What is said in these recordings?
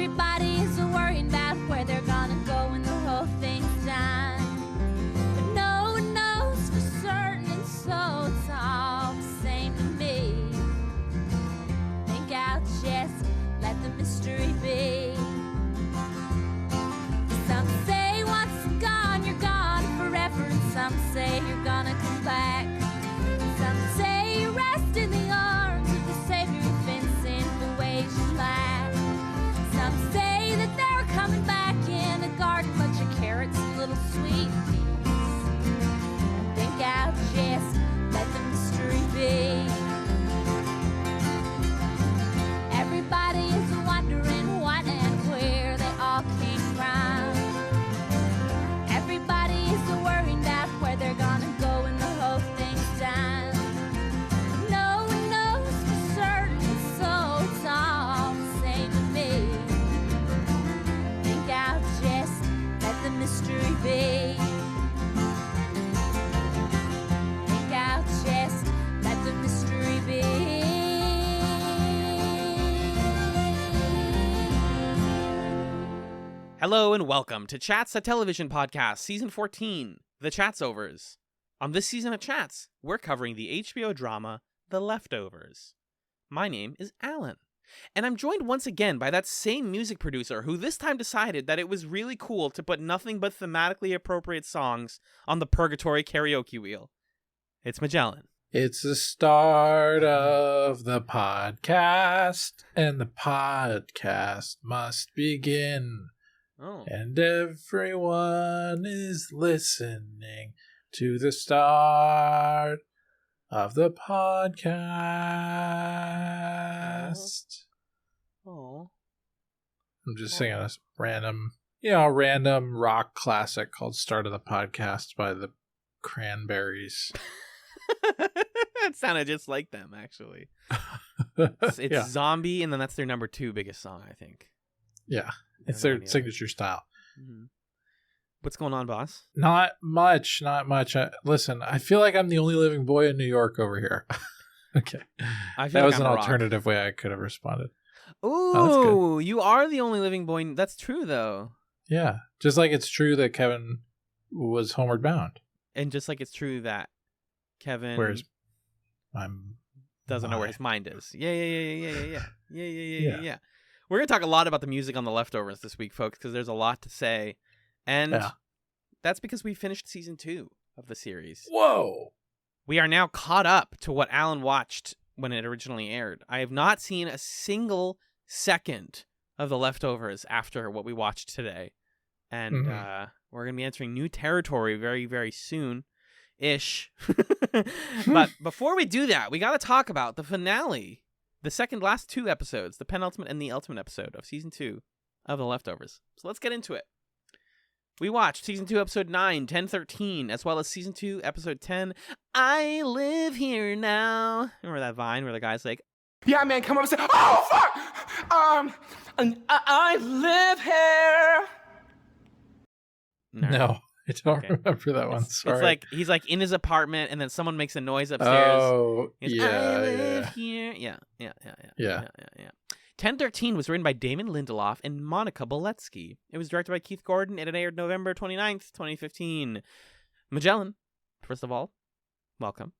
Everybody's worrying about where they're gonna go when the whole thing's done. But no one knows for certain, and so it's all the same to me. Think I'll just let the mystery be. Some say once gone, you're gone forever, and some say you're gonna come back. Some say you rest in the arms of the Savior who fits in the ways you lack. Some say that they're coming back in a garden, bunch of carrots and little sweet peas. I think I'll just let the mystery be. Everybody is wondering what and where they all came from. Everybody is worried about where they're gonna go when the whole thing's done. No one knows for certain, so it's all the same to me. Think I'll just let the mystery be. Think I'll just let the mystery be. Hello and welcome to Chats, a television podcast, season 14, The Chatzovers. On this season of Chats, we're covering the HBO drama, The Leftovers. My name is Alan, and I'm joined once again by that same music producer who this time decided that it was really cool to put nothing but thematically appropriate songs on the Purgatory karaoke wheel. It's Magellan. It's the start of the podcast, and the podcast must begin. Oh. And everyone is listening to the start of the podcast. Oh. I'm just singing a random rock classic called Start of the Podcast by the Cranberries. It sounded just like them, actually. It's Yeah. Zombie, and then that's their number 2 biggest song, I think. Yeah, it's I don't know their any signature style. Mm-hmm. What's going on, boss? Not much. Listen, I feel like I'm the only living boy in New York over here. Okay. I feel That like was I'm an a rock. alternative way I could have responded. Ooh, you are the only living boy. That's true, though. Yeah. Just like it's true that Kevin was homeward bound. And just like it's true that Kevin Whereas doesn't know where his mind is. Yeah. We're going to talk a lot about the music on The Leftovers this week, folks, because there's a lot to say. And that's because we finished season 2 of the series. Whoa! We are now caught up to what Alan watched when it originally aired. I have not seen a single second of The Leftovers after what we watched today. And we're going to be entering new territory very, very soon-ish. But before we do that, we got to talk about the finale, the last 2 episodes, the penultimate and the ultimate episode of season 2 of The Leftovers. So let's get into it. We watched season 2, episode 9, 10-13, as well as season 2, episode 10, I Live Here Now. Remember that Vine where the guy's like, yeah, man, come up and say, oh, fuck! I live here. No, I don't remember that one. Sorry. It's like, he's like in his apartment, and then someone makes a noise upstairs. Oh, He's, I live here. Yeah. 1013 was written by Damon Lindelof and Monica Beletsky. It was directed by Keith Gordon, and it aired November 29th, 2015. Magellan, first of all, welcome.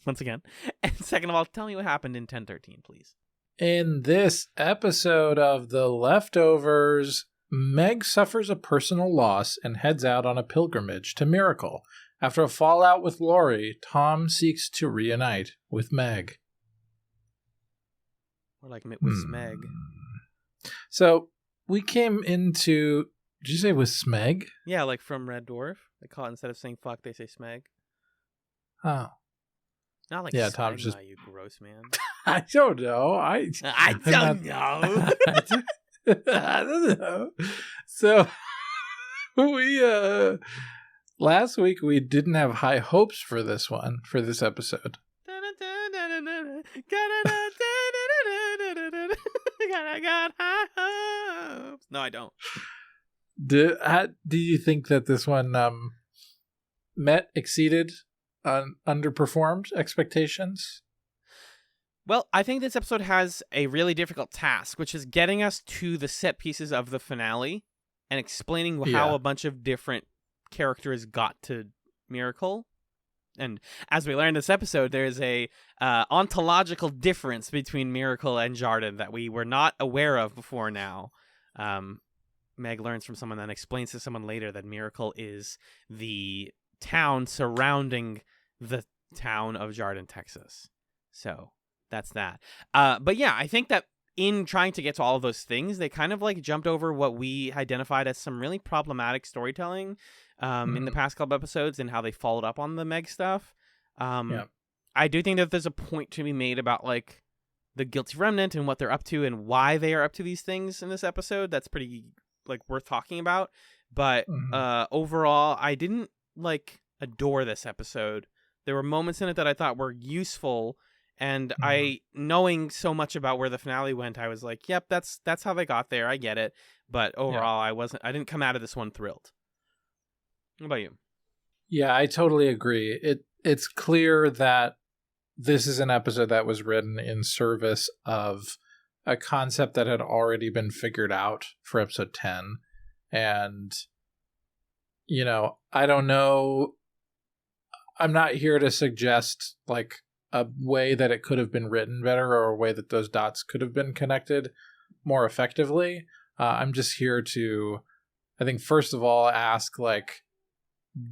Once again. And second of all, tell me what happened in 1013, please. In this episode of The Leftovers, Meg suffers a personal loss and heads out on a pilgrimage to Miracle. After a fallout with Lori, Tom seeks to reunite with Meg. Or like with Smeg. So we came into... Did you say with Smeg? Yeah, like from Red Dwarf. They call it, instead of saying fuck, they say Smeg. Oh. Not like Tom's just... you gross man. I don't know. I don't know. I don't know. So we last week we didn't have high hopes for this episode. Got high hopes. No, I don't. Do you think that this one exceeded, underperformed expectations? Well, I think this episode has a really difficult task, which is getting us to the set pieces of the finale and explaining how a bunch of different characters got to Miracle. And as we learned this episode, there's a ontological difference between Miracle and Jarden that we were not aware of before now. Meg learns from someone and explains to someone later that Miracle is the town surrounding the town of Jarden, Texas. So that's that. But yeah, I think that in trying to get to all of those things, they kind of like jumped over what we identified as some really problematic storytelling in the past couple episodes and how they followed up on the Meg stuff. I do think that there's a point to be made about like the Guilty Remnant and what they're up to and why they are up to these things in this episode. That's pretty like worth talking about. But overall, I didn't like adore this episode. There were moments in it that I thought were useful. And I, knowing so much about where the finale went, I was like, yep, that's how they got there. I get it. But overall, I didn't come out of this one thrilled. What about you? Yeah, I totally agree. It's clear that this is an episode that was written in service of a concept that had already been figured out for episode 10. And, you know, I don't know. I'm not here to suggest like a way that it could have been written better or a way that those dots could have been connected more effectively. I'm just here to, I think, first of all, ask like,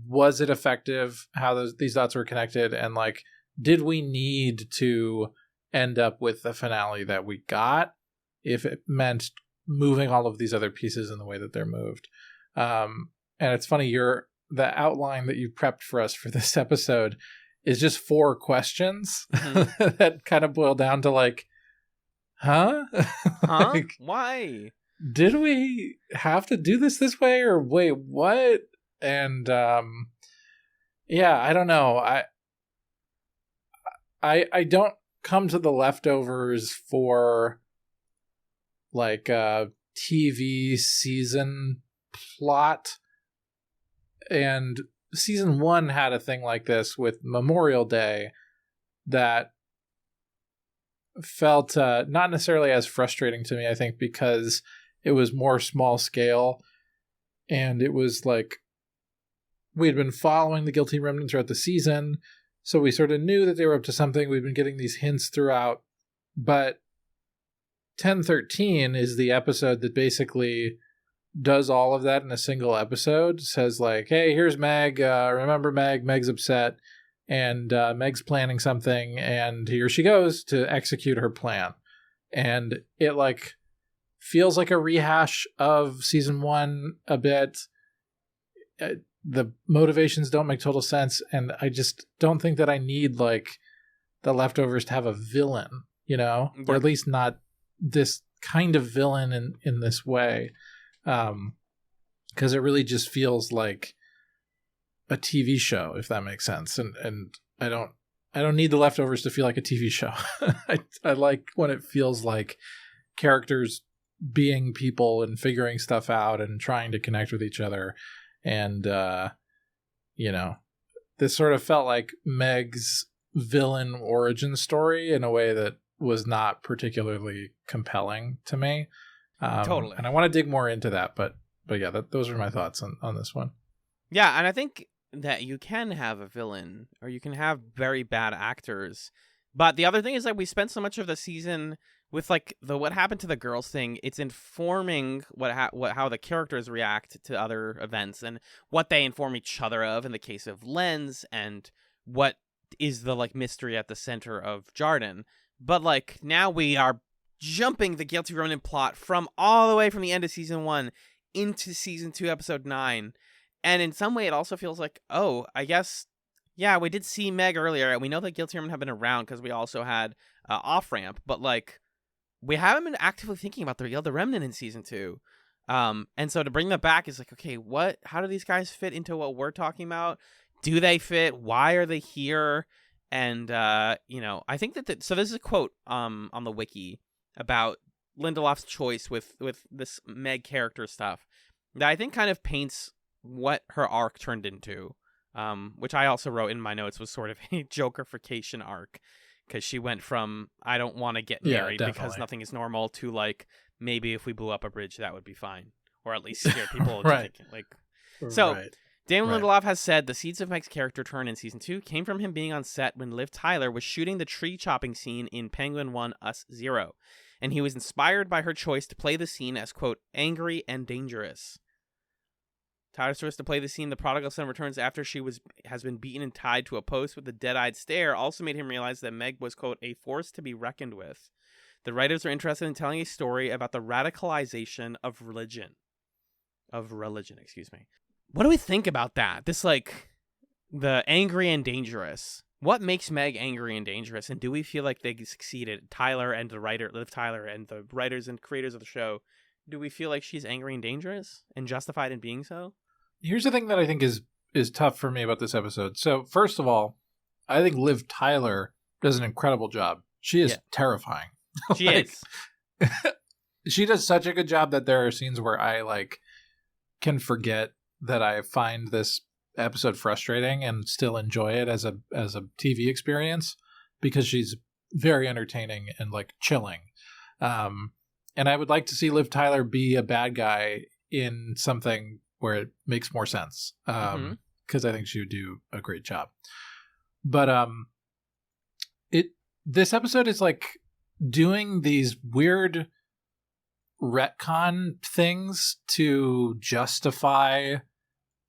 was it effective how these dots were connected? And like, did we need to end up with the finale that we got if it meant moving all of these other pieces in the way that they're moved? And it's funny, the outline that you prepped for us for this episode is just 4 questions that kind of boil down to like, like, why? Did we have to do this way or wait, what? And yeah, I don't know. I don't come to the Leftovers for like a TV season plot. And season 1 had a thing like this with Memorial Day that felt not necessarily as frustrating to me, I think, because it was more small scale. And it was like, we had been following the Guilty Remnant throughout the season, so we sort of knew that they were up to something. We'd been getting these hints throughout. But 1013 is the episode that basically does all of that in a single episode. Says like, hey, here's Meg. Remember Meg? Meg's upset. And Meg's planning something. And here she goes to execute her plan. And it like feels like a rehash of season 1 a bit. The motivations don't make total sense, and I just don't think that I need like the Leftovers to have a villain, you know, or at least not this kind of villain in this way, because it really just feels like a TV show, if that makes sense. And I don't need the Leftovers to feel like a TV show. I like when it feels like characters being people and figuring stuff out and trying to connect with each other. And, you know, this sort of felt like Meg's villain origin story in a way that was not particularly compelling to me. Totally. And I want to dig more into that, but yeah, those are my thoughts on this one. Yeah, and I think that you can have a villain or you can have very bad actors. But the other thing is that we spent so much of the season with like the what happened to the girls thing. It's informing how the characters react to other events and what they inform each other of in the case of Lens and what is the like mystery at the center of Jarden. But like now we are jumping the Guilty Remnant plot from all the way from the end of season 1 into season 2 episode 9. And in some way it also feels like, oh, I guess, yeah, we did see Meg earlier and we know that Guilty Remnant have been around because we also had Off Ramp, but like we haven't been actively thinking about the Remnant in season 2. And so to bring them back is like, okay, how do these guys fit into what we're talking about? Do they fit? Why are they here? And, you know, I think that, so this is a quote on the wiki about Lindelof's choice with this Meg character stuff that I think kind of paints what her arc turned into, which I also wrote in my notes was sort of a Jokerification arc. because she went from I don't want to get Yeah, married because definitely. nothing is normal to like maybe if we blew up a bridge that would be fine, or at least scare people into Right. thinking, like. So Right. Damon Right. Lindelof has said the seeds of Meg's character turn in season 2 came from him being on set when Liv Tyler was shooting the tree chopping scene in Penguin 1 Us 0, and he was inspired by her choice to play the scene as, quote, angry and dangerous. Tyler's choice to play the scene, the prodigal son returns after she has been beaten and tied to a post with a dead-eyed stare, also made him realize that Meg was, quote, a force to be reckoned with. The writers are interested in telling a story about the radicalization of religion. What do we think about that? This, like, the angry and dangerous. What makes Meg angry and dangerous? And do we feel like they succeeded? Tyler and the writer, Liv Tyler, and the writers and creators of the show, do we feel like she's angry and dangerous and justified in being so? Here's the thing that I think is tough for me about this episode. So, first of all, I think Liv Tyler does an incredible job. She is terrifying. She is. She does such a good job that there are scenes where I like can forget that I find this episode frustrating and still enjoy it as a TV experience because she's very entertaining and like chilling. And I would like to see Liv Tyler be a bad guy in something where it makes more sense. Because I think she would do a great job. But this episode is like doing these weird retcon things to justify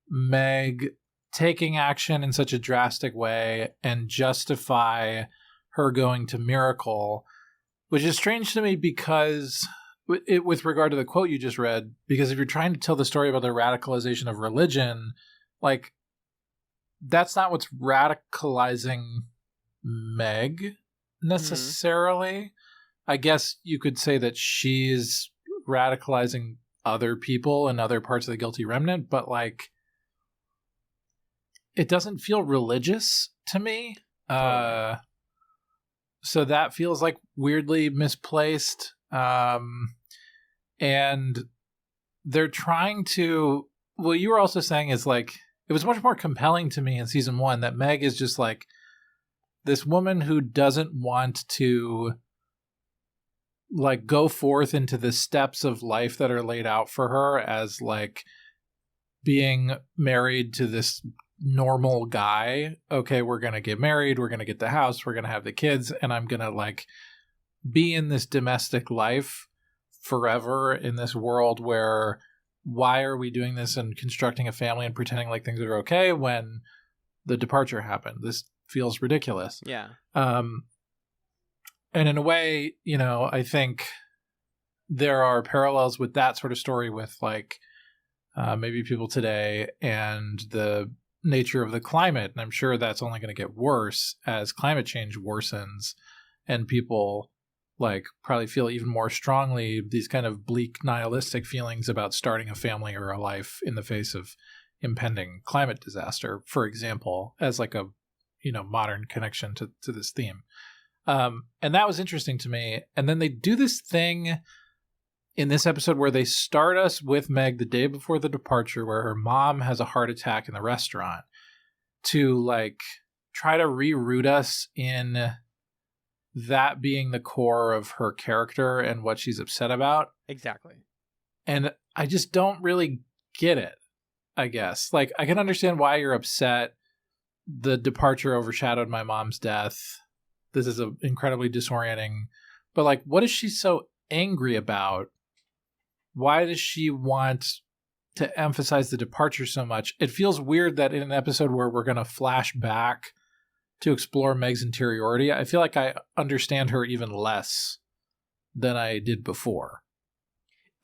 Meg taking action in such a drastic way and justify her going to Miracle, which is strange to me because with regard to the quote you just read, because if you're trying to tell the story about the radicalization of religion, like that's not what's radicalizing Meg necessarily. I guess you could say that she's radicalizing other people and other parts of the guilty remnant, but like it doesn't feel religious to me. So that feels like weirdly misplaced. And they're trying to, what you were also saying is like, it was much more compelling to me in season 1 that Meg is just like this woman who doesn't want to like go forth into the steps of life that are laid out for her as like being married to this normal guy. Okay, we're going to get married. We're going to get the house. We're going to have the kids. And I'm going to like be in this domestic life forever in this world where why are we doing this and constructing a family and pretending like things are okay when the departure happened? This feels ridiculous. Yeah. And in a way, you know, I think there are parallels with that sort of story with like maybe people today and the nature of the climate. And I'm sure that's only going to get worse as climate change worsens and people like probably feel even more strongly these kind of bleak nihilistic feelings about starting a family or a life in the face of impending climate disaster, for example, as like a, you know, modern connection to this theme. And that was interesting to me. And then they do this thing in this episode where they start us with Meg the day before the departure, where her mom has a heart attack in the restaurant, to like try to reroute us in that being the core of her character and what she's upset about. Exactly. And I just don't really get it, I guess. Like, I can understand why you're upset. The departure overshadowed my mom's death. This is incredibly disorienting. But like, what is she so angry about? Why does she want to emphasize the departure so much? It feels weird that in an episode where we're going to flash back to explore Meg's interiority, I feel like I understand her even less than I did before.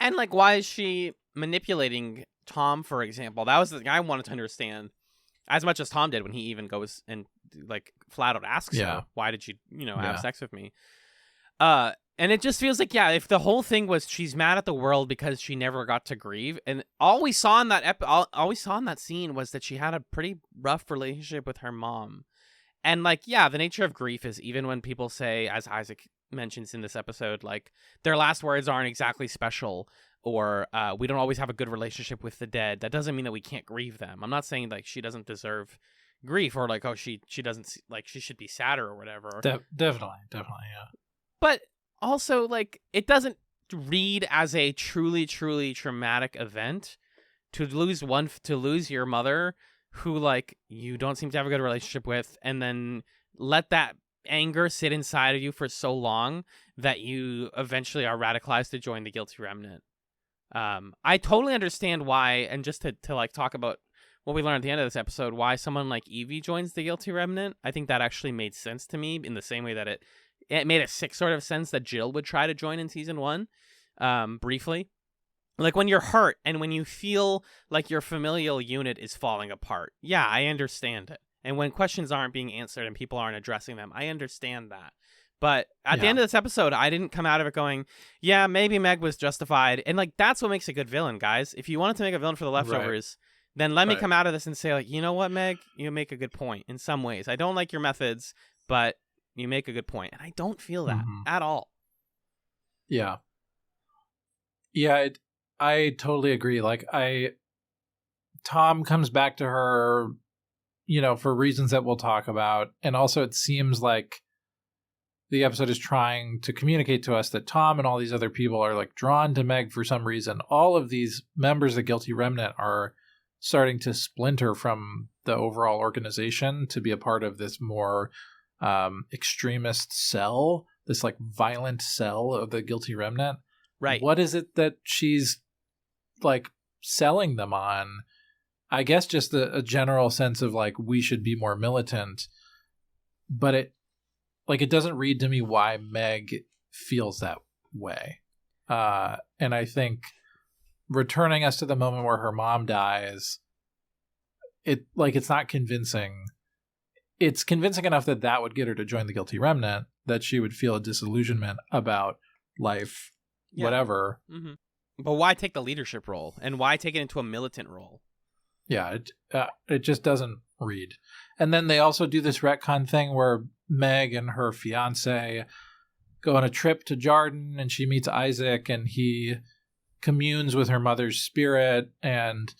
And like, why is she manipulating Tom, for example? That was the thing I wanted to understand as much as Tom did when he even goes and like flat out asks her, why did you, have sex with me? And it just feels like, if the whole thing was she's mad at the world because she never got to grieve, and all we saw in that all we saw in that scene was that she had a pretty rough relationship with her mom. And like, the nature of grief is, even when people say, as Isaac mentions in this episode, like their last words aren't exactly special, or we don't always have a good relationship with the dead, that doesn't mean that we can't grieve them. I'm not saying like she doesn't deserve grief, or like, oh, she doesn't like she should be sadder or whatever. Definitely, yeah. But also, like, it doesn't read as a truly traumatic event to lose your mother, who like you don't seem to have a good relationship with, and then let that anger sit inside of you for so long that you eventually are radicalized to join the guilty remnant. I totally understand why, and just to like talk about what we learned at the end of this episode, why someone like Evie joins the guilty remnant. I think that actually made sense to me in the same way that it made a sort of sense that Jill would try to join in season 1, briefly. Like, when you're hurt and when you feel like your familial unit is falling apart, yeah, I understand it. And when questions aren't being answered and people aren't addressing them, I understand that. But at the end of this episode, I didn't come out of it going, yeah, maybe Meg was justified. And, like, that's what makes a good villain, guys. If you wanted to make a villain for the leftovers, then let me come out of this and say, like, you know what, Meg? You make a good point in some ways. I don't like your methods, but you make a good point. And I don't feel that at all. Yeah. Yeah, I totally agree. Like, Tom comes back to her, you know, for reasons that we'll talk about. And also it seems like the episode is trying to communicate to us that Tom and all these other people are like drawn to Meg for some reason. All of these members of the Guilty Remnant are starting to splinter from the overall organization to be a part of this more extremist cell, this like violent cell of the Guilty Remnant. Right. What is it that she's like selling them on? I guess just a general sense of like, we should be more militant, but it doesn't read to me why Meg feels that way. And I think returning us to the moment where her mom dies, it's not convincing. It's convincing enough that would get her to join the Guilty Remnant, that she would feel a disillusionment about life, whatever. Mm-hmm. But why take the leadership role? And why take it into a militant role? Yeah, it just doesn't read. And then they also do this retcon thing where Meg and her fiance go on a trip to Jarden, and she meets Isaac, and he communes with her mother's spirit. And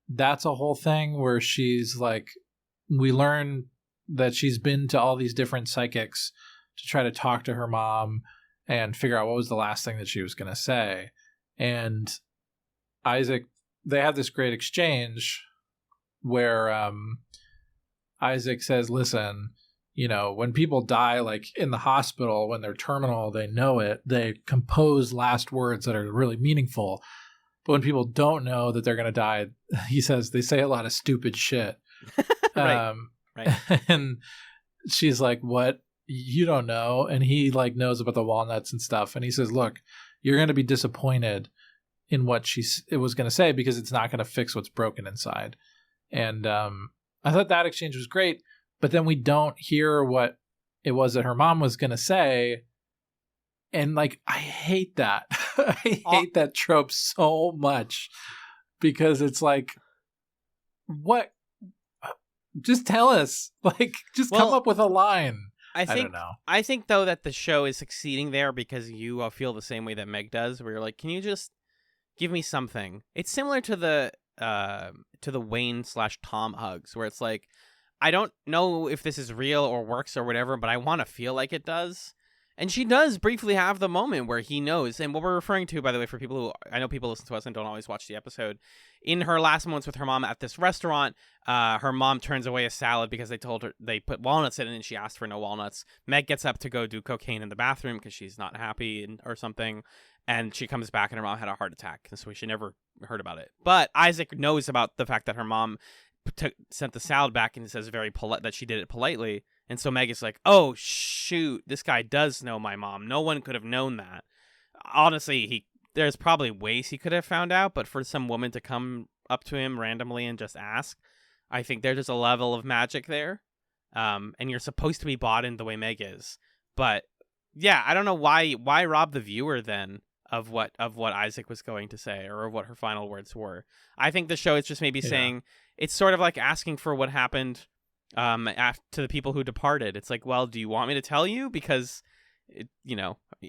that's a whole thing where she's like, we learn that she's been to all these different psychics to try to talk to her mom and figure out what was the last thing that she was going to say. And Isaac, they have this great exchange where Isaac says, listen, you know, when people die, like in the hospital, when they're terminal, they know it. They compose last words that are really meaningful. But when people don't know that they're going to die, he says they say a lot of stupid shit. Right. And she's like, what? You don't know. And he like knows about the walnuts and stuff. And he says, look, you're going to be disappointed in what it was going to say, because it's not going to fix what's broken inside. And I thought that exchange was great. But then we don't hear what it was that her mom was going to say. And like, I hate that. I hate that trope so much, because it's like, what? Just tell us. Like, just come up with a line. I don't know. I think, though, that the show is succeeding there because you feel the same way that Meg does, where you're like, can you just give me something? It's similar to the Wayne/Tom hugs, where it's like, I don't know if this is real or works or whatever, but I want to feel like it does. And she does briefly have the moment where he knows. And what we're referring to, by the way, for people who, I know people listen to us and don't always watch the episode, in her last moments with her mom at this restaurant, her mom turns away a salad because they told her they put walnuts in it, and she asked for no walnuts. Meg gets up to go do cocaine in the bathroom because she's not happy or something. And she comes back and her mom had a heart attack. And so she never heard about it. But Isaac knows about the fact that her mom sent the salad back, and says very polite that she did it politely. And so Meg is like, oh, shoot, this guy does know my mom. No one could have known that. Honestly, there's probably ways he could have found out, but for some woman to come up to him randomly and just ask, I think there's just a level of magic there. And you're supposed to be bought in the way Meg is. But yeah, I don't know why rob the viewer then of what Isaac was going to say, or of what her final words were. I think the show is just maybe saying, it's sort of like asking for what happened to the people who departed. It's like, well, do you want me to tell you? Because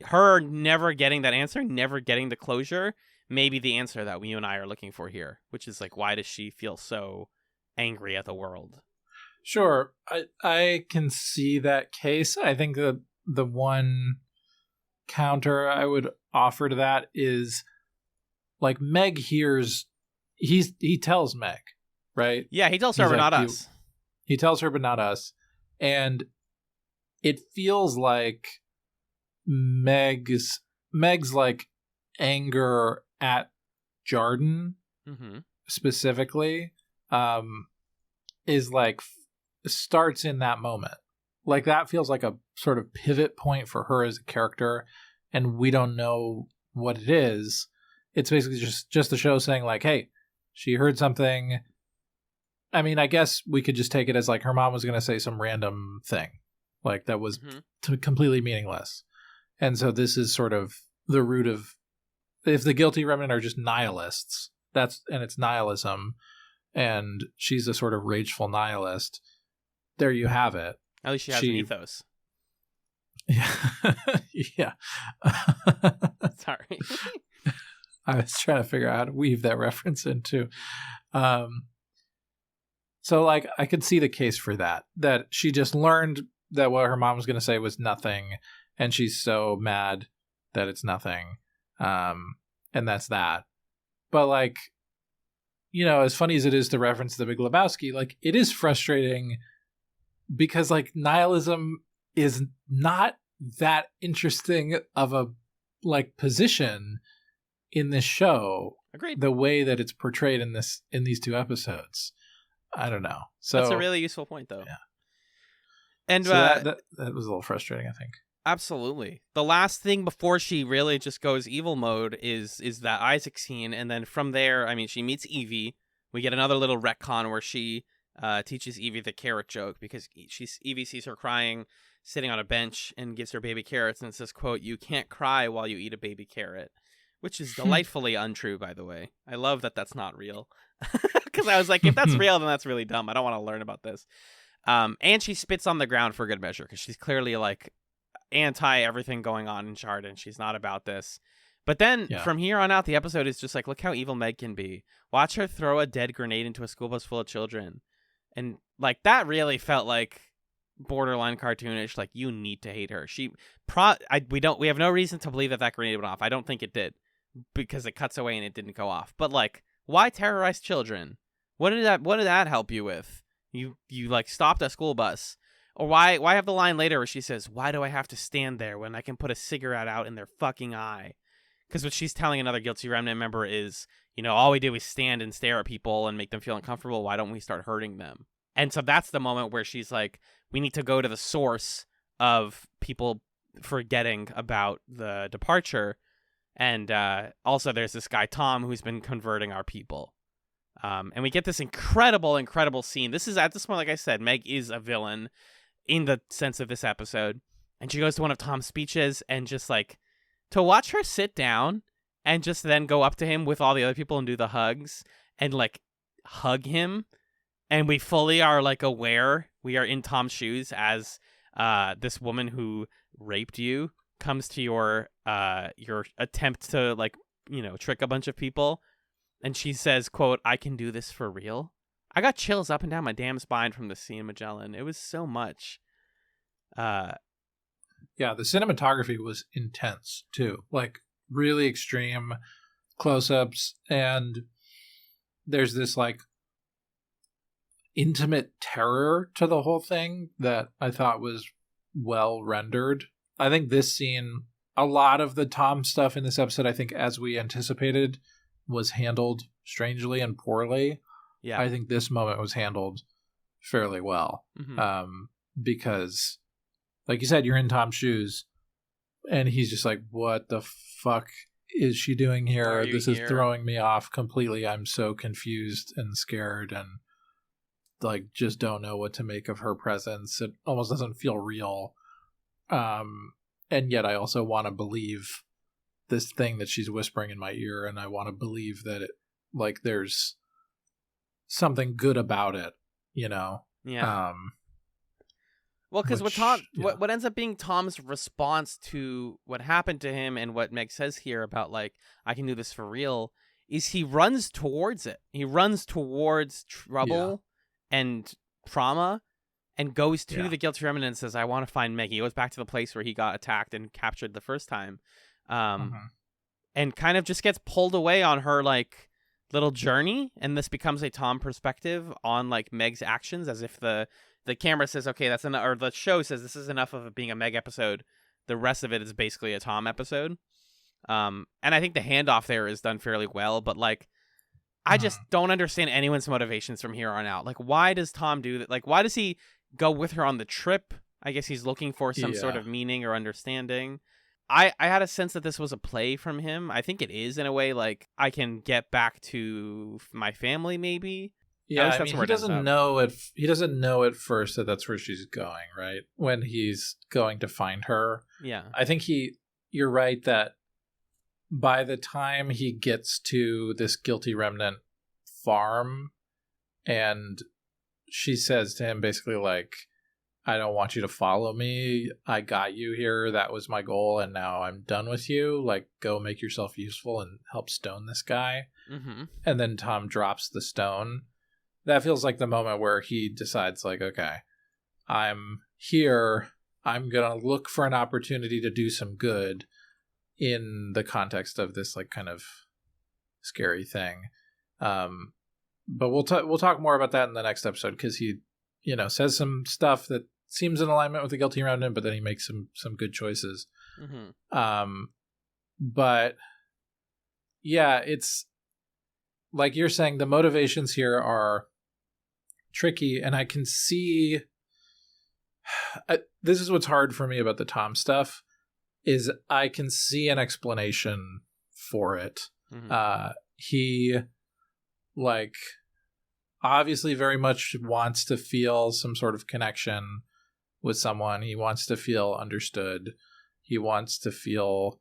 her never getting that answer, never getting the closure, may be the answer that you and I are looking for here, which is like, why does she feel so angry at the world? Sure, I can see that case. I think the one counter I would offer to that is, like, Meg hears, he tells Meg, right? Yeah, he tells her, He's but like, not us. He tells her, but not us. And it feels like Meg's like anger at Jarden Mm-hmm. specifically is like starts in that moment. Like, that feels like a sort of pivot point for her as a character, and we don't know what it is. It's basically just the show saying, like, hey, she heard something. I mean, I guess we could just take it as like her mom was going to say some random thing, like that was completely meaningless. And so this is sort of the root of, if the guilty remnant are just nihilists, and it's nihilism, and she's a sort of rageful nihilist, there you have it. At least she has an ethos. Yeah. Yeah. Sorry. I was trying to figure out how to weave that reference into. So, like, I could see the case for that she just learned that what her mom was going to say was nothing, and she's so mad that it's nothing. And that's that. But, like, you know, as funny as it is to reference The Big Lebowski, like, it is frustrating because, like, nihilism is not that interesting of a, like, position in this show. Agreed. The way that it's portrayed in these two episodes. I don't know. So that's a really useful point, though. Yeah. And so that was a little frustrating, I think. Absolutely. The last thing before she really just goes evil mode is that Isaac scene, and then from there, I mean, she meets Evie. We get another little retcon where she teaches Evie the carrot joke because Evie sees her crying, sitting on a bench, and gives her baby carrots, and it says, quote, "You can't cry while you eat a baby carrot," which is delightfully untrue, by the way. I love that that's not real. Because I was like, if that's real, then that's really dumb. I don't want to learn about this. And she spits on the ground for good measure because she's clearly like anti everything going on in Jarden. She's not about this. But then from here on out, the episode is just like, look how evil Meg can be. Watch her throw a dead grenade into a school bus full of children. And like that really felt like borderline cartoonish. Like, you need to hate her. We have no reason to believe that grenade went off. I don't think it did because it cuts away and it didn't go off. But like, why terrorize children? What did that help you with? You like stopped a school bus. Or why have the line later where she says, "Why do I have to stand there when I can put a cigarette out in their fucking eye?" Because what she's telling another guilty remnant member is, you know, all we do is stand and stare at people and make them feel uncomfortable. Why don't we start hurting them? And so that's the moment where she's like, we need to go to the source of people forgetting about the departure. And also there's this guy, Tom, who's been converting our people. And we get this incredible scene. This is, at this point, like I said, Meg is a villain in the sense of this episode. And she goes to one of Tom's speeches, and just like, to watch her sit down and just then go up to him with all the other people and do the hugs and like hug him. And we fully are like aware we are in Tom's shoes as this woman who raped you comes to your attempt to, like, you know, trick a bunch of people. And she says, quote, "I can do this for real." I got chills up and down my damn spine from the scene in Magellan. It was so much. Yeah, the cinematography was intense too. Like, really extreme close-ups, and there's this like intimate terror to the whole thing that I thought was well rendered. I think this scene, a lot of the Tom stuff in this episode, I think, as we anticipated, was handled strangely and poorly. Yeah, I think this moment was handled fairly well. Mm-hmm. Because, like you said, you're in Tom's shoes, and he's just like, "What the fuck is she doing here? This is throwing me off completely. I'm so confused and scared, and like just don't know what to make of her presence. It almost doesn't feel real." And yet I also want to believe this thing that she's whispering in my ear, and I want to believe that it, like, there's something good about it, you know? Yeah. Well, because what ends up being Tom's response to what happened to him and what Meg says here about, like, I can do this for real, is he runs towards it. He runs towards trouble and trauma and goes to the guilty remnant and says, I want to find Meg. He goes back to the place where he got attacked and captured the first time. And kind of just gets pulled away on her like little journey, and this becomes a Tom perspective on like Meg's actions, as if the camera says, okay, that's enough, or the show says this is enough of it being a Meg episode. The rest of it is basically a Tom episode. And I think the handoff there is done fairly well, but like I just don't understand anyone's motivations from here on out. Like, why does Tom do that? Like, why does he go with her on the trip? I guess he's looking for some sort of meaning or understanding. I had a sense that this was a play from him. I think it is in a way, like I can get back to my family, maybe. Yeah, I mean, he doesn't know it. He doesn't know at first that that's where she's going, right? When he's going to find her. Yeah, I think you're right that by the time he gets to this guilty remnant farm, and she says to him basically like, I don't want you to follow me. I got you here. That was my goal. And now I'm done with you. Like, go make yourself useful and help stone this guy. And then Tom drops the stone. That feels like the moment where he decides like, okay, I'm here. I'm going to look for an opportunity to do some good in the context of this like kind of scary thing. But we'll talk more about that in the next episode, because he, says some stuff that seems in alignment with the guilty remnant, but then he makes some good choices. But yeah, it's like you're saying, the motivations here are tricky, and I can see this is what's hard for me about the Tom stuff, is I can see an explanation for it. He like obviously very much wants to feel some sort of connection with someone. He wants to feel understood. He wants to feel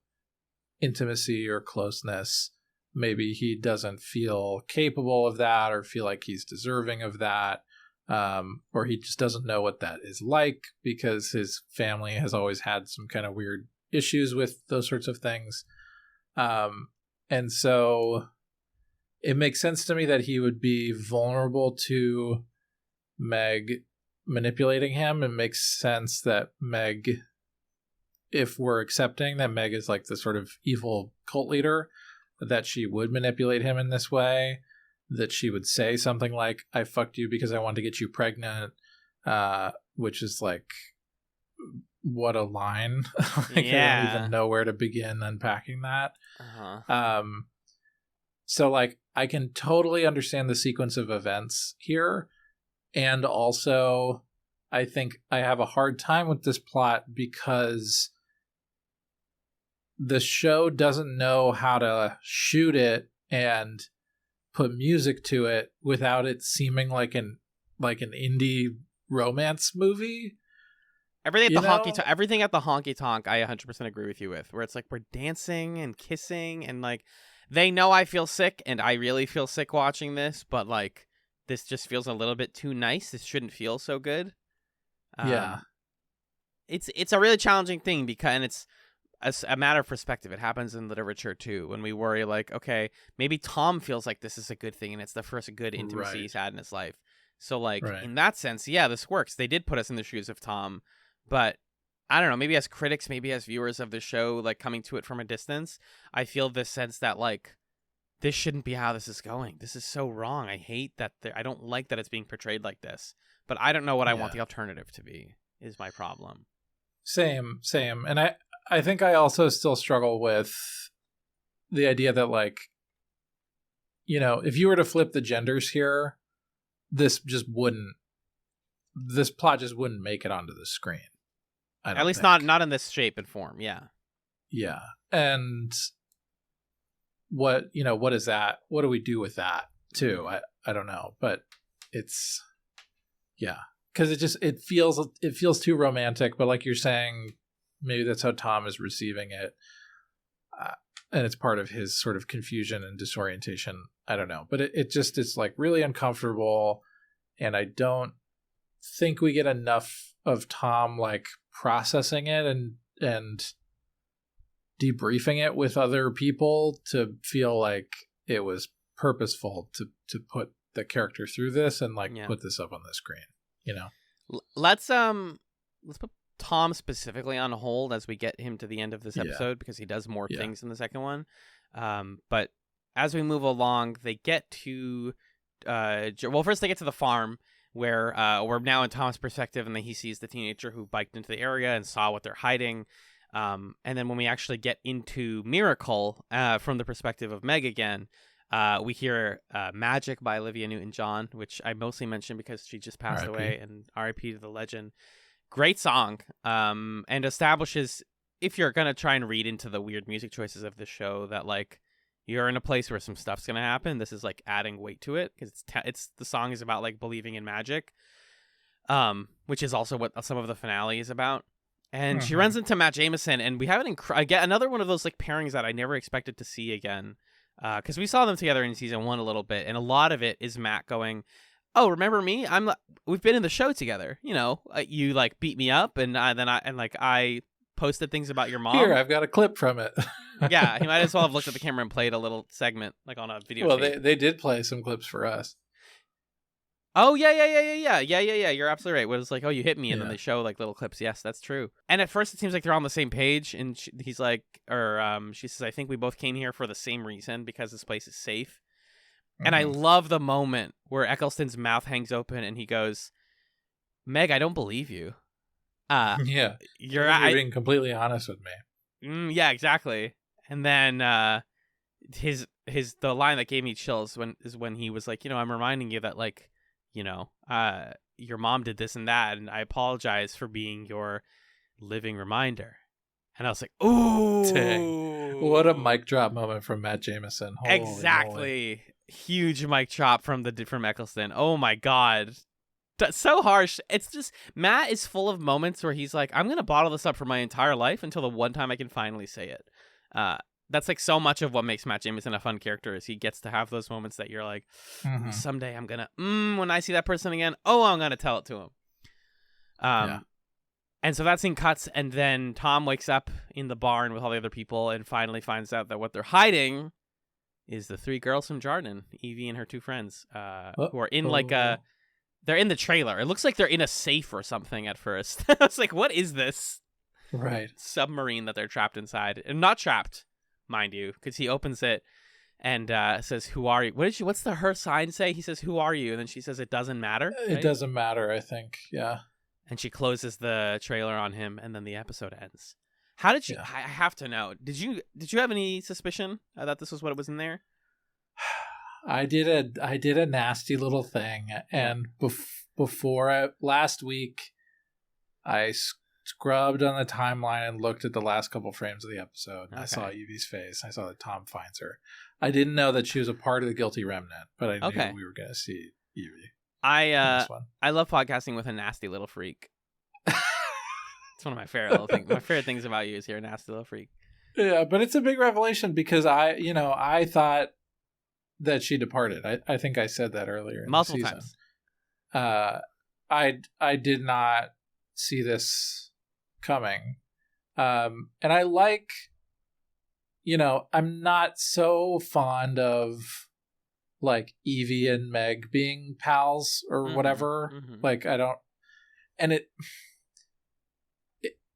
intimacy or closeness. Maybe he doesn't feel capable of that, or feel like he's deserving of that. Or he just doesn't know what that is like, because his family has always had some kind of weird issues with those sorts of things. And so it makes sense to me that he would be vulnerable to Meg manipulating him. It makes sense that Meg, if we're accepting that Meg is like the sort of evil cult leader, that she would manipulate him in this way, that she would say something like, I fucked you because I wanted to get you pregnant, which is like, what a line. Like, I don't even know where to begin unpacking that. So like, I can totally understand the sequence of events here. And also, I think I have a hard time with this plot because the show doesn't know how to shoot it and put music to it without it seeming like an indie romance movie. Everything at the honky tonk, I 100% agree with you with, where it's like we're dancing and kissing, and like they know I feel sick, and I really feel sick watching this, but like this just feels a little bit too nice. This shouldn't feel so good. It's a really challenging thing, because, and it's a matter of perspective. It happens in literature too, when we worry like, okay, maybe Tom feels like this is a good thing, and it's the first good intimacy he's had in his life. So like in that sense, yeah, this works. They did put us in the shoes of Tom. But I don't know, maybe as critics, maybe as viewers of the show, like coming to it from a distance, I feel this sense that like, this shouldn't be how this is going. This is so wrong. I hate that. I don't like that it's being portrayed like this. But I don't know what I want the alternative to be, is my problem. Same. And I think I also still struggle with the idea that like, if you were to flip the genders here, this plot just wouldn't make it onto the screen. At least not in this shape and form. Yeah. And what is that? What do we do with that too? I don't know, but it's, because it feels too romantic, but like you're saying, maybe that's how Tom is receiving it. And it's part of his sort of confusion and disorientation. I don't know, but it's like really uncomfortable. And I don't think we get enough of Tom like processing it and debriefing it with other people to feel like it was purposeful to put the character through this and like put this up on the screen, Let's put Tom specifically on hold as we get him to the end of this Yeah. episode, because he does more Yeah. things in the second one. But as we move along, they get to first they get to the farm where we're now in Tom's perspective, and then he sees the teenager who biked into the area and saw what they're hiding. And then when we actually get into Miracle, from the perspective of Meg again, we hear Magic by Olivia Newton-John, which I mostly mentioned because she just passed away, and R.I.P. to the legend. Great song, and establishes, if you're going to try and read into the weird music choices of the show, that like you're in a place where some stuff's going to happen. This is like adding weight to it, because it's the song is about like believing in magic, which is also what some of the finale is about. And she runs into Matt Jameson, and we have I get another one of those like pairings that I never expected to see again, because we saw them together in season 1 a little bit, and a lot of it is Matt going, "Oh, remember me? We've been in the show together. You know, you like beat me up, and I posted things about your mom. Here, I've got a clip from it." Yeah, he might as well have looked at the camera and played a little segment like on a video. Well, they did play some clips for us. Oh, yeah. You're absolutely right. It was like, "Oh, you hit me," and then they show like little clips. Yes, that's true. And at first, it seems like they're on the same page, and he's like, she says, "I think we both came here for the same reason, because this place is safe." And I love the moment where Eccleston's mouth hangs open, and he goes, "Meg, I don't believe you." Yeah, you're being completely honest with me. Yeah, exactly. And then the line that gave me chills is when he was like, "I'm reminding you that like, your mom did this and that, and I apologize for being your living reminder." And I was like, "Ooh, dang. What a mic drop moment from Matt Jameson." Holy exactly. moly. Huge mic drop from Eccleston. Oh my god. That's so harsh. It's just, Matt is full of moments where he's like, "I'm going to bottle this up for my entire life until the one time I can finally say it." That's like so much of what makes Matt Jameson a fun character, is he gets to have those moments that you're like, someday I'm going to, when I see that person again, I'm going to tell it to him. And so that scene cuts, and then Tom wakes up in the barn with all the other people and finally finds out that what they're hiding is the 3 girls from Jarden, Evie and her 2 friends, who are in like they're in the trailer. It looks like they're in a safe or something at first. I was like, what is this? Right. Submarine that they're trapped inside. And not trapped, mind you, because he opens it and says, "Who are you?" What's her sign say? He says, "Who are you?" And then she says, "It doesn't matter." It right? doesn't matter, I think. Yeah. And she closes the trailer on him, and then the episode ends. How did you? I have to know. Did you have any suspicion that this was what was in there? I did a nasty little thing, and last week, I scrubbed on the timeline and looked at the last couple frames of the episode. And I saw Evie's face. I saw that Tom finds her. I didn't know that she was a part of the Guilty Remnant, but I knew we were going to see Evie. I love podcasting with a nasty little freak. It's one of my favorite little things. My favorite things about you is you're a nasty little freak. Yeah, but it's a big revelation, because I thought that she departed. I think I said that earlier in multiple the season. times. I did not see this coming, and I like, I'm not so fond of like Evie and Meg being pals or whatever. Like I don't, and it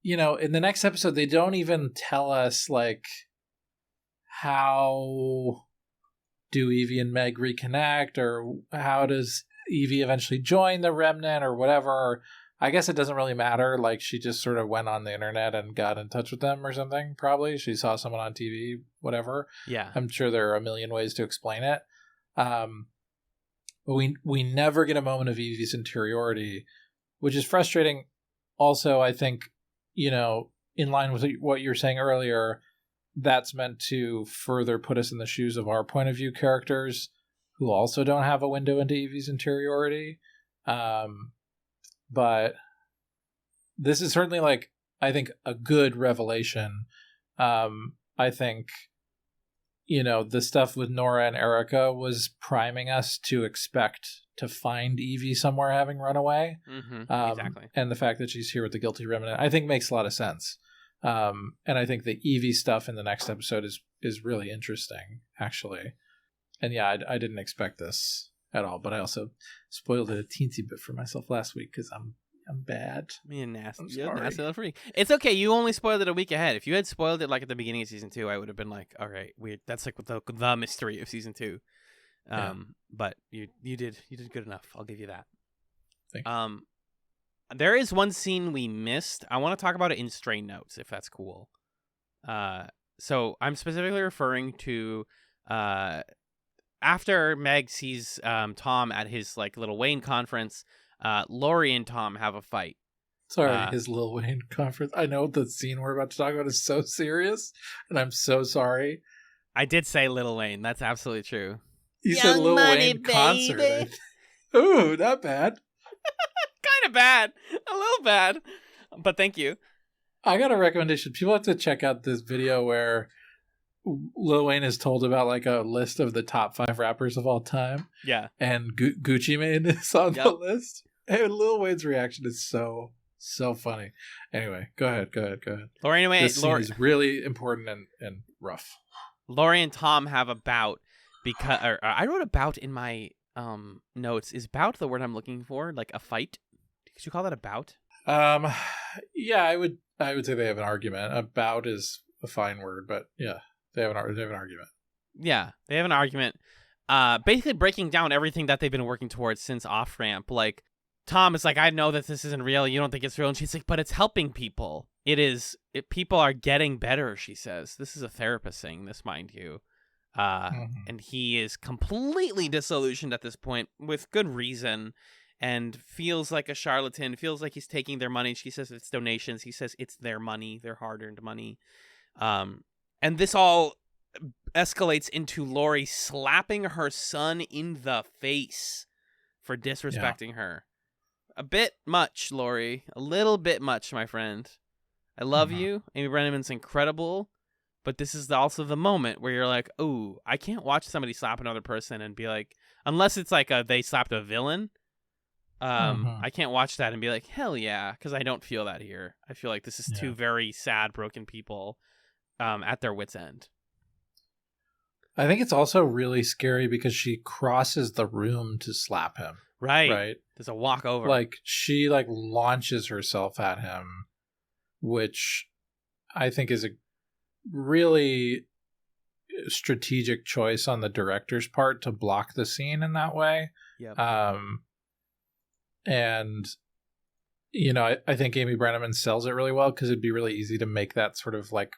in the next episode they don't even tell us like how do Evie and Meg reconnect, or how does Evie eventually join the Remnant or whatever. I guess it doesn't really matter. Like she just sort of went on the internet and got in touch with them or something. Probably she saw someone on TV, whatever. Yeah, I'm sure there are a million ways to explain it. But we never get a moment of Evie's interiority, which is frustrating. Also, I think, in line with what you were saying earlier, that's meant to further put us in the shoes of our point of view characters who also don't have a window into Evie's interiority. But this is certainly like, I think, a good revelation. I think, the stuff with Nora and Erica was priming us to expect to find Evie somewhere having run away. Exactly. And the fact that she's here with the Guilty Remnant, I think makes a lot of sense. And I think the Evie stuff in the next episode is really interesting, actually. And yeah, I didn't expect this at all, but I also spoiled it a teensy bit for myself last week because I'm I'm bad. Me and nasty. I'm You're sorry. nasty little freak. It's okay. You only spoiled it a week ahead. If you had spoiled it like at the beginning of season 2, I would have been like, all right, weird. That's like the mystery of season 2. But you did good enough. I'll give you that. Thank you. There is one scene we missed. I want to talk about it in strain notes, if that's cool. So I'm specifically referring to after Meg sees Tom at his like little Wayne conference, Laurie and Tom have a fight. Sorry, his Lil Wayne conference. I know the scene we're about to talk about is so serious, and I'm so sorry. I did say Lil Wayne. That's absolutely true. You said Lil Wayne concert. Ooh, not bad. Kind of bad. A little bad. But thank you. I got a recommendation. People have to check out this video where Lil Wayne is told about like a list of the top 5 rappers of all time. Yeah. And Gucci Mane is on the list. And Lil Wayne's reaction is so funny. Anyway, go ahead. This scene is really important and rough. Laurie and Tom have a bout because I wrote about in my notes. Is bout the word I'm looking for? Like a fight? Could you call that a bout? Yeah, I would say they have an argument. A bout is a fine word, but yeah, they have an argument. Yeah, they have an argument. Basically breaking down everything that they've been working towards since Off Ramp. Like Tom is like, I know that this isn't real. You don't think it's real, and she's like, but it's helping people. It is. People are getting better. She says, this is a therapist saying this, mind you. And he is completely disillusioned at this point with good reason. And feels like a charlatan, feels like he's taking their money. She says it's donations. He says it's their money, their hard-earned money. And this all escalates into Laurie slapping her son in the face for disrespecting her. A bit much, Laurie. A little bit much, my friend. I love you. Amy Brenneman's incredible. But this is also the moment where you're like, ooh, I can't watch somebody slap another person and be like, unless it's like they slapped a villain. I can't watch that and be like, hell yeah, because I don't feel that here. I feel like this is two very sad, broken people at their wits' end. I think it's also really scary because she crosses the room to slap him. Right. There's a walk over. Like she like launches herself at him, which I think is a really strategic choice on the director's part to block the scene in that way. Yep. And, you know, I think Amy Brenneman sells it really well because it'd be really easy to make that sort of like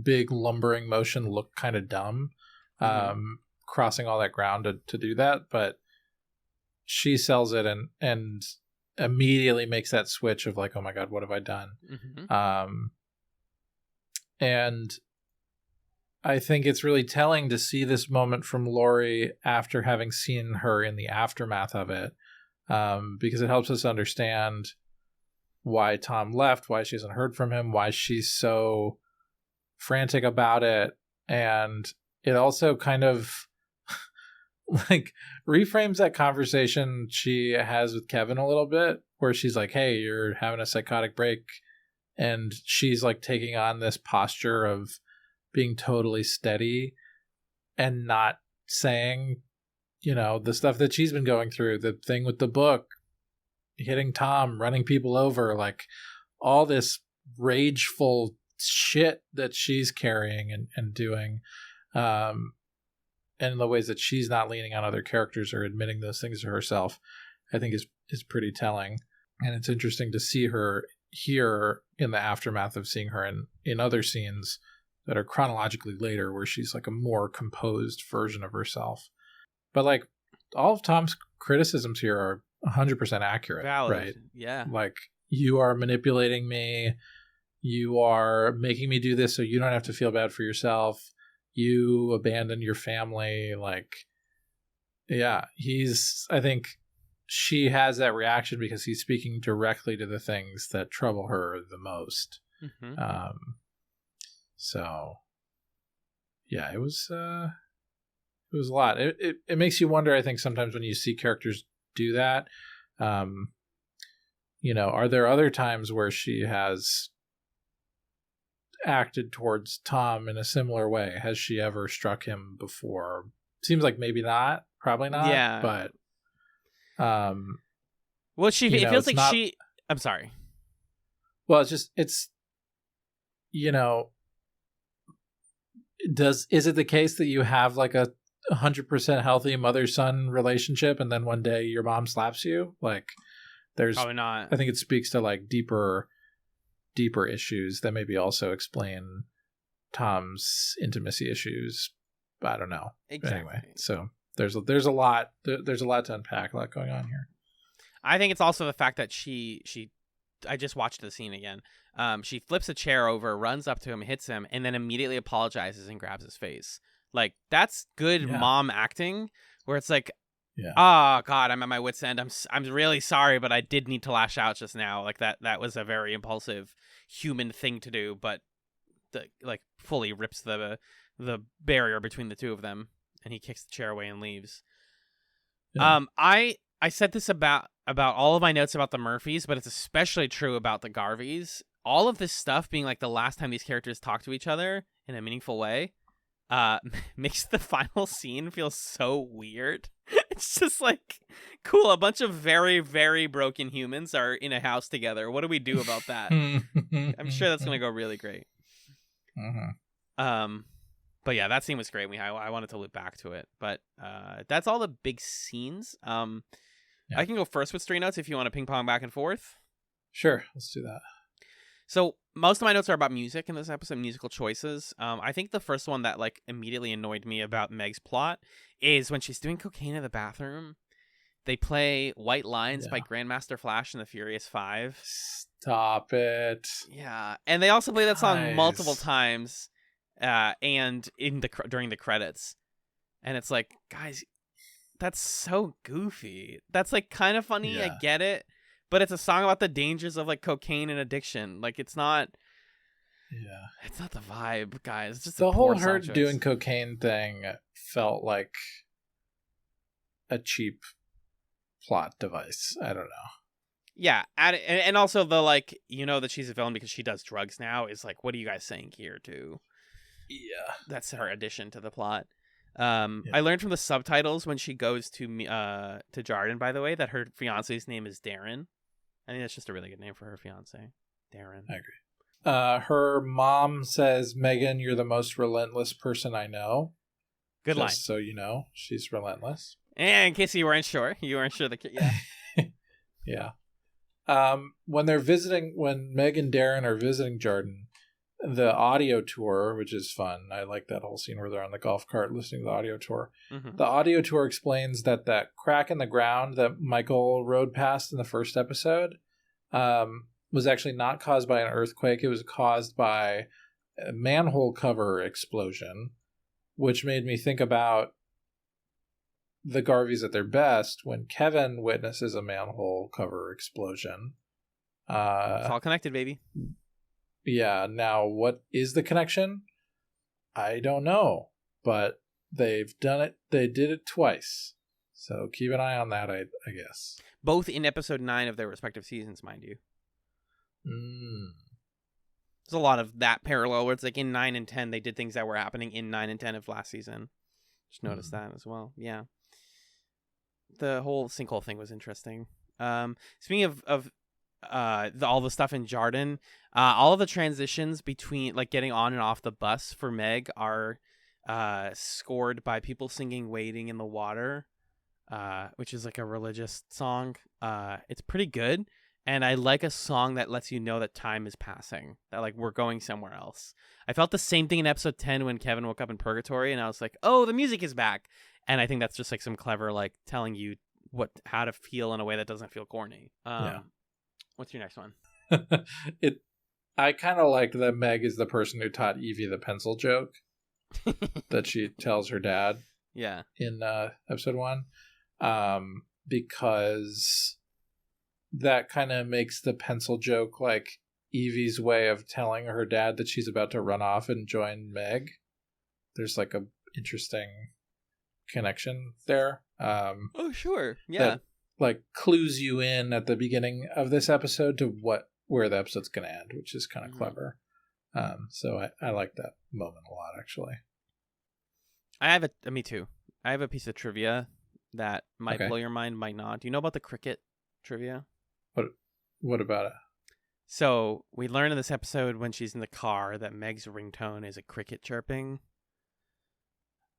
big lumbering motion look kind of dumb, crossing all that ground to do that. But she sells it and immediately makes that switch of like, oh my God, what have I done? And I think it's really telling to see this moment from Laurie after having seen her in the aftermath of it. Because it helps us understand why Tom left, why she hasn't heard from him, why she's so frantic about it. And it also kind of like reframes that conversation she has with Kevin a little bit, where she's like, hey, you're having a psychotic break. And she's like taking on this posture of being totally steady and not saying, you know, the stuff that she's been going through, the thing with the book, hitting Tom, running people over, like all this rageful shit that she's carrying and doing. And the ways that she's not leaning on other characters or admitting those things to herself, I think is pretty telling. And it's interesting to see her here in the aftermath of seeing her in other scenes that are chronologically later, where she's like a more composed version of herself. But like all of Tom's criticisms here are 100% accurate. Valid. Right? Yeah. Like, you are manipulating me. You are making me do this so you don't have to feel bad for yourself. You abandon your family. Like, yeah, I think she has that reaction because he's speaking directly to the things that trouble her the most. So yeah, it was a lot. It makes you wonder, I think, sometimes when you see characters do that, you know, are there other times where she has acted towards Tom in a similar way? Has she ever struck him before? Seems like maybe not, probably not. Yeah. But well, it feels like I'm sorry. Well, it's is it the case that you have like a 100% healthy mother-son relationship and then one day your mom slaps you? Like there's Probably not. I think it speaks to like deeper issues that maybe also explain Tom's intimacy issues. I don't know. Exactly. Anyway, so there's a lot to unpack, a lot going on here. I think it's also the fact that she I just watched the scene again. She flips a chair over, runs up to him, hits him, and then immediately apologizes and grabs his face. Like, that's good mom acting, where it's like, oh God, I'm at my wit's end. I'm really sorry, but I did need to lash out just now. Like that was a very impulsive human thing to do, but fully rips the barrier between the two of them, and he kicks the chair away and leaves. Yeah. I said this about all of my notes about the Murphys, but it's especially true about the Garveys. All of this stuff being like the last time these characters talk to each other in a meaningful way makes the final scene feel so weird. It's just like, cool, a bunch of very, very broken humans are in a house together. What do we do about that? I'm sure that's going to go really great. But yeah, that scene was great. I wanted to loop back to it. But that's all the big scenes. I can go first with 3 notes if you want to ping pong back and forth. Sure, let's do that. So most of my notes are about music in this episode, musical choices. I think the first one that like immediately annoyed me about Meg's plot is when she's doing cocaine in the bathroom. They play White Lines by Grandmaster Flash and the Furious Five. Stop it. Yeah, and they also play that song multiple times, and during the credits, and it's like, guys, that's so goofy. That's like kind of funny. Yeah. I get it. But it's a song about the dangers of like cocaine and addiction. Like it's not the vibe, guys. It's just the whole her doing cocaine thing felt like a cheap plot device. I don't know. Yeah, and also the like, that she's a villain because she does drugs now is like, what are you guys saying here too? Yeah, that's her addition to the plot. I learned from the subtitles when she goes to Jarden, by the way, that her fiance's name is Darren. I think that's just a really good name for her fiance, Darren. I agree. Her mom says, "Megan, you're the most relentless person I know." Good line. So you know she's relentless. And in case you weren't sure the kid. Yeah. Yeah. When Meg and Darren are visiting Jarden, the audio tour, which is fun. I like that whole scene where they're on the golf cart listening to the audio tour. Mm-hmm. The audio tour explains that crack in the ground that Michael rode past in the first episode was actually not caused by an earthquake. It was caused by a manhole cover explosion, which made me think about the Garveys at their best when Kevin witnesses a manhole cover explosion. It's all connected, baby. Yeah, now what is the connection? I don't know, but they've done it. They did it twice. So keep an eye on that, I guess. Both in episode 9 of their respective seasons, mind you. There's a lot of that parallel where it's like in 9 and 10, they did things that were happening in 9 and 10 of last season. Just noticed that as well. Yeah. The whole sinkhole thing was interesting. Speaking of all the stuff in Jarden, all of the transitions between like getting on and off the bus for Meg are scored by people singing "Wading in the Water," which is like a religious song. It's pretty good, and I like a song that lets you know that time is passing, that like we're going somewhere else. I felt the same thing in episode 10 when Kevin woke up in purgatory, and I was like, oh, the music is back. And I think that's just like some clever like telling you how to feel in a way that doesn't feel corny. What's your next one? I kind of liked that Meg is the person who taught Evie the pencil joke that she tells her dad. Yeah. In episode 1, because that kind of makes the pencil joke like Evie's way of telling her dad that she's about to run off and join Meg. There's like a interesting connection there. Oh, sure. Yeah. That, like, clues you in at the beginning of this episode to where the episode's going to end, which is kind of clever. So I like that moment a lot, actually. Me too. I have a piece of trivia that might blow your mind, might not. Do you know about the cricket trivia? What about it? So we learn in this episode when she's in the car that Meg's ringtone is a cricket chirping.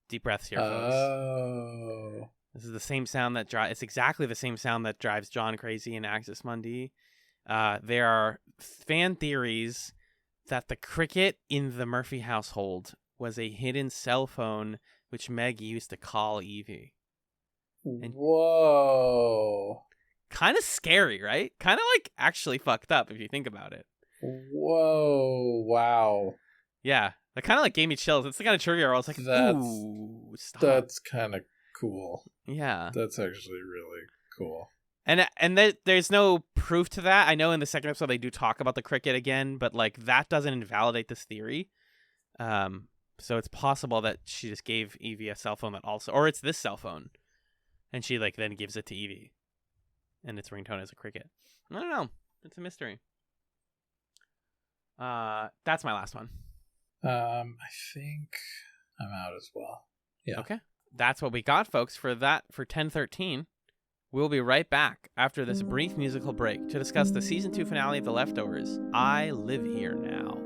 Deep breaths here, folks. Oh. This is the same sound that it's exactly the same sound that drives John crazy in Axis Mundi. There are fan theories that the cricket in the Murphy household was a hidden cell phone which Meg used to call Evie. Whoa. Kind of scary, right? Kind of like actually fucked up if you think about it. Whoa. Wow. Yeah. That kind of like gave me chills. It's the kind of trivia where I was like, ooh, stop. That's kind of cool. Yeah. That's actually really cool. And there's no proof to that. I know in the second episode they do talk about the cricket again, but like that doesn't invalidate this theory. So it's possible that she just gave Evie a cell phone that also, or it's this cell phone, and she like then gives it to Evie, and its ringtone is a cricket. I don't know. It's a mystery. That's my last one. I think I'm out as well. Yeah. Okay. That's what we got, folks, for 1013. We'll be right back after this brief musical break to discuss the season 2 finale of The Leftovers, I Live Here Now.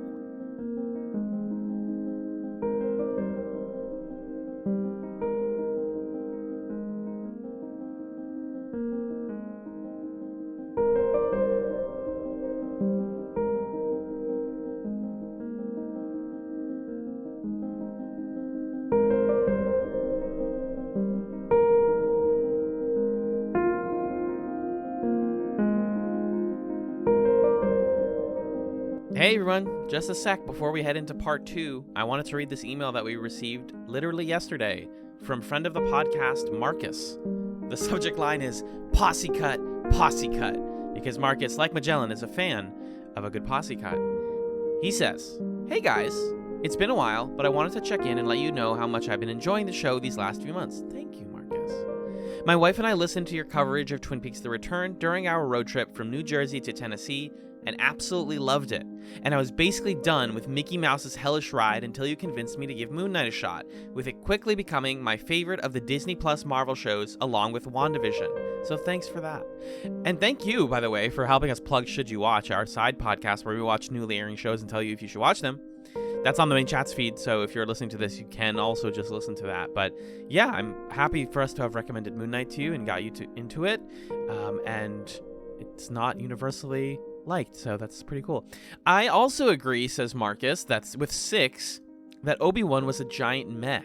Hey everyone, just a sec before we head into part 2, I wanted to read this email that we received literally yesterday from friend of the podcast, Marcus. The subject line is Posse Cut, because Marcus, like Magellan, is a fan of a good posse cut. He says, hey guys, it's been a while, but I wanted to check in and let you know how much I've been enjoying the show these last few months. Thank you, Marcus. My wife and I listened to your coverage of Twin Peaks The Return during our road trip from New Jersey to Tennessee and absolutely loved it. And I was basically done with Mickey Mouse's hellish ride until you convinced me to give Moon Knight a shot, with it quickly becoming my favorite of the Disney Plus Marvel shows along with WandaVision. So thanks for that. And thank you, by the way, for helping us plug Should You Watch, our side podcast where we watch newly airing shows and tell you if you should watch them. That's on the main chats feed, so if you're listening to this, you can also just listen to that. But yeah, I'm happy for us to have recommended Moon Knight to you and got you into it. And it's not universally liked, so that's pretty cool. I also agree, says Marcus, that's with 6, that Obi-Wan was a giant meh,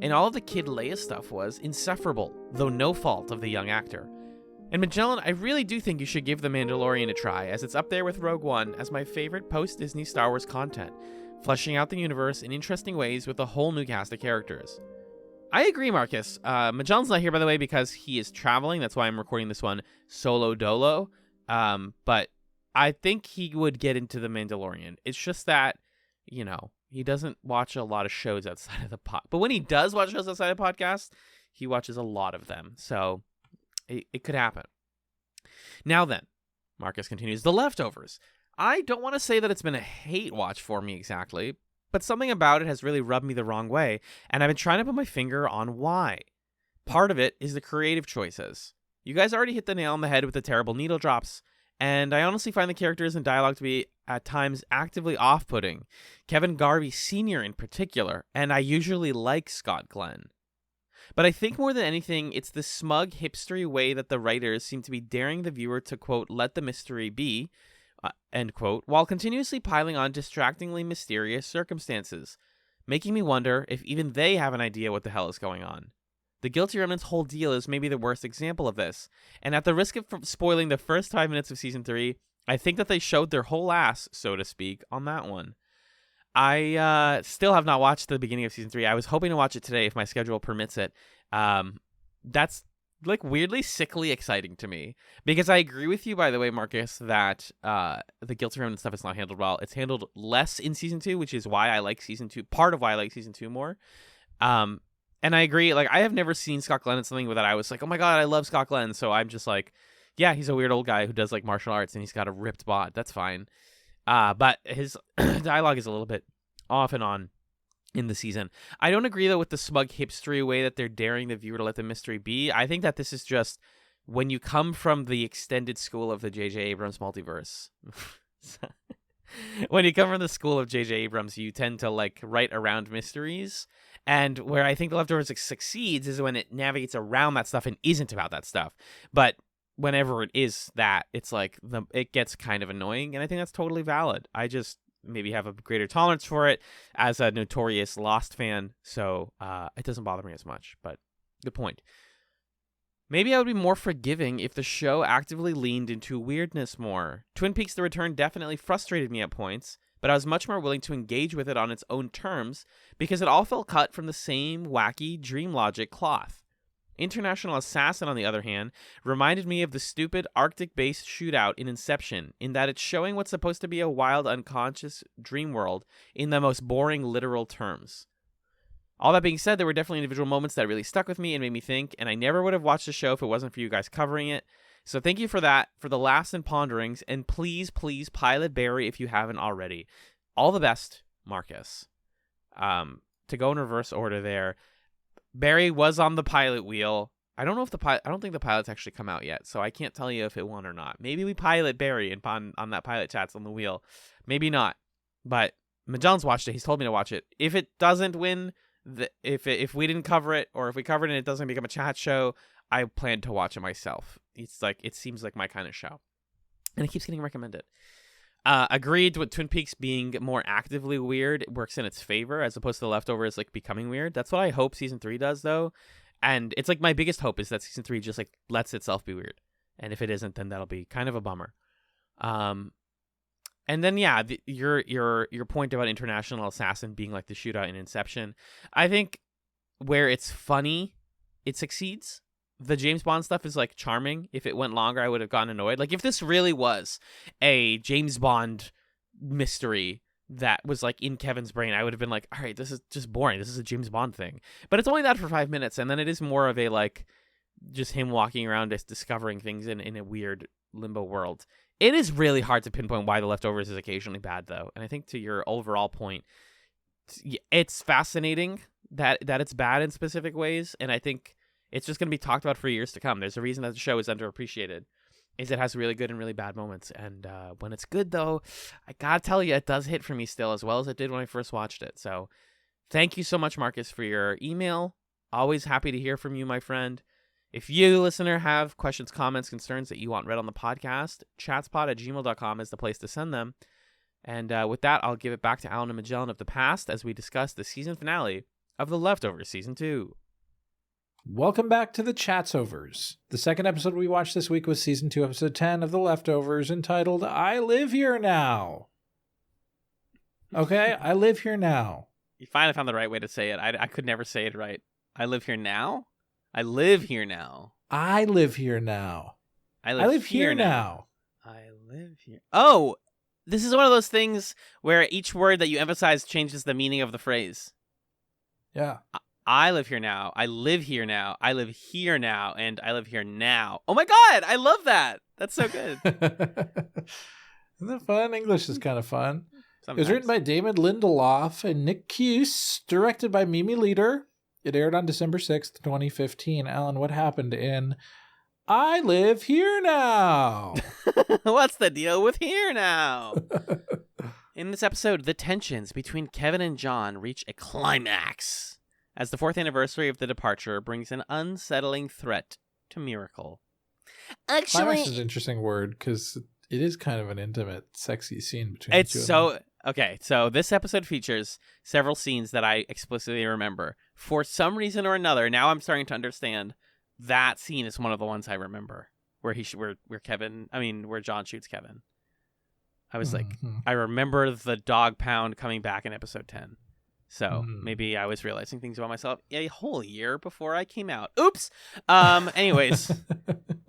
and all of the Kid Leia stuff was insufferable, though no fault of the young actor. And Magellan, I really do think you should give The Mandalorian a try, as it's up there with Rogue One as my favorite post-Disney Star Wars content, fleshing out the universe in interesting ways with a whole new cast of characters. I agree, Marcus. Magellan's not here, by the way, because he is traveling. That's why I'm recording this one solo dolo. But I think he would get into The Mandalorian. It's just that, you know, he doesn't watch a lot of shows outside of the pod. But when he does watch shows outside of podcasts, he watches a lot of them. So it could happen. Now then, Marcus continues, The Leftovers. I don't want to say that it's been a hate watch for me exactly, but something about it has really rubbed me the wrong way, and I've been trying to put my finger on why. Part of it is the creative choices. You guys already hit the nail on the head with the terrible needle drops, and I honestly find the characters and dialogue to be, at times, actively off-putting. Kevin Garvey Sr. in particular, and I usually like Scott Glenn. But I think more than anything, it's the smug, hipstery way that the writers seem to be daring the viewer to, quote, let the mystery be, end quote, while continuously piling on distractingly mysterious circumstances, making me wonder if even they have an idea what the hell is going on. The Guilty Remnant's whole deal is maybe the worst example of this, and at the risk of spoiling the first 5 minutes of Season 3, I think that they showed their whole ass, so to speak, on that one. I still have not watched the beginning of Season 3. I was hoping to watch it today if my schedule permits it. That's like weirdly sickly exciting to me, because I agree with you, by the way, Marcus, that the Guilty Remnant stuff is not handled well. It's handled less in Season 2, which is why I like Season 2, part of why I like Season 2 more. And I agree, like, I have never seen Scott Glenn in something that I was like, oh my god, I love Scott Glenn, so I'm just like, yeah, he's a weird old guy who does, like, martial arts, and he's got a ripped bod, that's fine. But his dialogue is a little bit off and on in the season. I don't agree, though, with the smug hipstery way that they're daring the viewer to let the mystery be. I think that this is just when you come from the extended school of the J.J. Abrams multiverse, when you come from the school of J.J. Abrams, you tend to like write around mysteries. And where I think The Leftovers succeeds is when it navigates around that stuff and isn't about that stuff. But whenever it is that, it's like it gets kind of annoying, and I think that's totally valid. I just maybe have a greater tolerance for it as a notorious Lost fan, so it doesn't bother me as much. But good point. Maybe I would be more forgiving if the show actively leaned into weirdness more. Twin Peaks: The Return definitely frustrated me at points, but I was much more willing to engage with it on its own terms because it all felt cut from the same wacky dream logic cloth. International Assassin, on the other hand, reminded me of the stupid Arctic-based shootout in Inception, in that it's showing what's supposed to be a wild, unconscious dream world in the most boring literal terms. All that being said, there were definitely individual moments that really stuck with me and made me think, and I never would have watched the show if it wasn't for you guys covering it. So thank you for that, for the laughs and ponderings, and please, please pilot Barry if you haven't already. All the best, Marcus. To go in reverse order there, Barry was on the pilot wheel. I don't know if I don't think the pilot's actually come out yet, so I can't tell you if it won or not. Maybe we pilot Barry and on that pilot chat's on the wheel. Maybe not. But Magellan's watched it. He's told me to watch it. If it doesn't win, if we didn't cover it, or if we covered it and it doesn't become a chat show, I plan to watch it myself. It seems like my kind of show. And it keeps getting recommended. Agreed with Twin Peaks being more actively weird. It works in its favor as opposed to The Leftovers like becoming weird. That's what I hope season 3 does, though. And it's like my biggest hope is that season 3 just like lets itself be weird. And if it isn't, then that'll be kind of a bummer. And then your point about International Assassin being like the shootout in Inception, I think where it's funny, it succeeds. The James Bond stuff is like charming. If it went longer, I would have gotten annoyed. Like if this really was a James Bond mystery that was like in Kevin's brain, I would have been like, all right, this is just boring. This is a James Bond thing. But it's only that for 5 minutes, and then it is more of a like just him walking around just discovering things in a weird limbo world. It is really hard to pinpoint why The Leftovers is occasionally bad, though. And I think to your overall point, it's fascinating that it's bad in specific ways, and I think it's just going to be talked about for years to come. There's a reason that the show is underappreciated, is it has really good and really bad moments. And when it's good, though, I got to tell you, it does hit for me still as well as it did when I first watched it. So thank you so much, Marcus, for your email. Always happy to hear from you, my friend. If you, listener, have questions, comments, concerns that you want read on the podcast, chatspod@gmail.com is the place to send them. And with that, I'll give it back to Alan and Magellan of the past as we discuss the season finale of The Leftovers Season 2. Welcome back to the Chatzovers. The second episode we watched this week was Season 2, Episode 10 of The Leftovers, entitled, I Live Here Now. Okay, I live here now. You finally found the right way to say it. I could never say it right. I live here now? I live here now. I live here now. I live here now. I live here. Oh, this is one of those things where each word that you emphasize changes the meaning of the phrase. Yeah. I live here now. I live here now. I live here now. And I live here now. Oh my God. I love that. That's so good. Isn't that fun? English is kind of fun. Sometimes. It was written by David Lindelof and Nick Cuse, directed by Mimi Leader. It aired on December 6th, 2015. Alan, what happened in I Live Here Now? What's the deal with here now? In this episode, the tensions between Kevin and John reach a climax as the 4th anniversary of the departure brings an unsettling threat to Miracle. Actually, climax is an interesting word because it is kind of an intimate, sexy scene between the two of them. Okay, so this episode features several scenes that I explicitly remember. For some reason or another, now I'm starting to understand that scene is one of the ones I remember where where John shoots Kevin. I was like, I remember the dog pound coming back in episode 10. So maybe I was realizing things about myself a whole year before I came out. Oops. Anyways,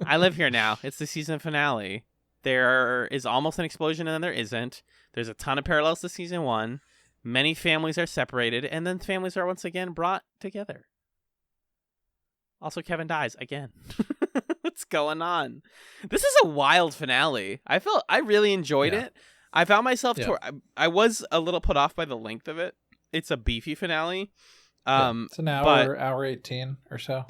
I live here now. It's the season finale. There is almost an explosion and then there isn't. There's a ton of parallels to season 1. Many families are separated and then families are once again brought together. Also, Kevin dies again. What's going on? This is a wild finale. I really enjoyed it. I found myself I was a little put off by the length of it. It's a beefy finale. It's an hour 18 or so.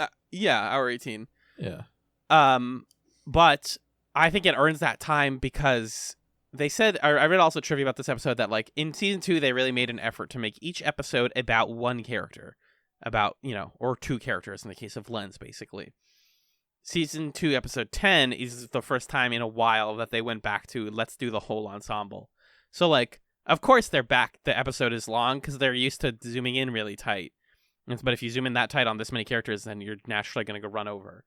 Hour 18. Yeah. But I think it earns that time because they said, I read also trivia about this episode that like in season 2, they really made an effort to make each episode about one character, about, or two characters in the case of Lens, basically. Season 2, episode 10 is the first time in a while that they went back to let's do the whole ensemble. So like, of course they're back. The episode is long because they're used to zooming in really tight. But if you zoom in that tight on this many characters, then you're naturally going to go run over.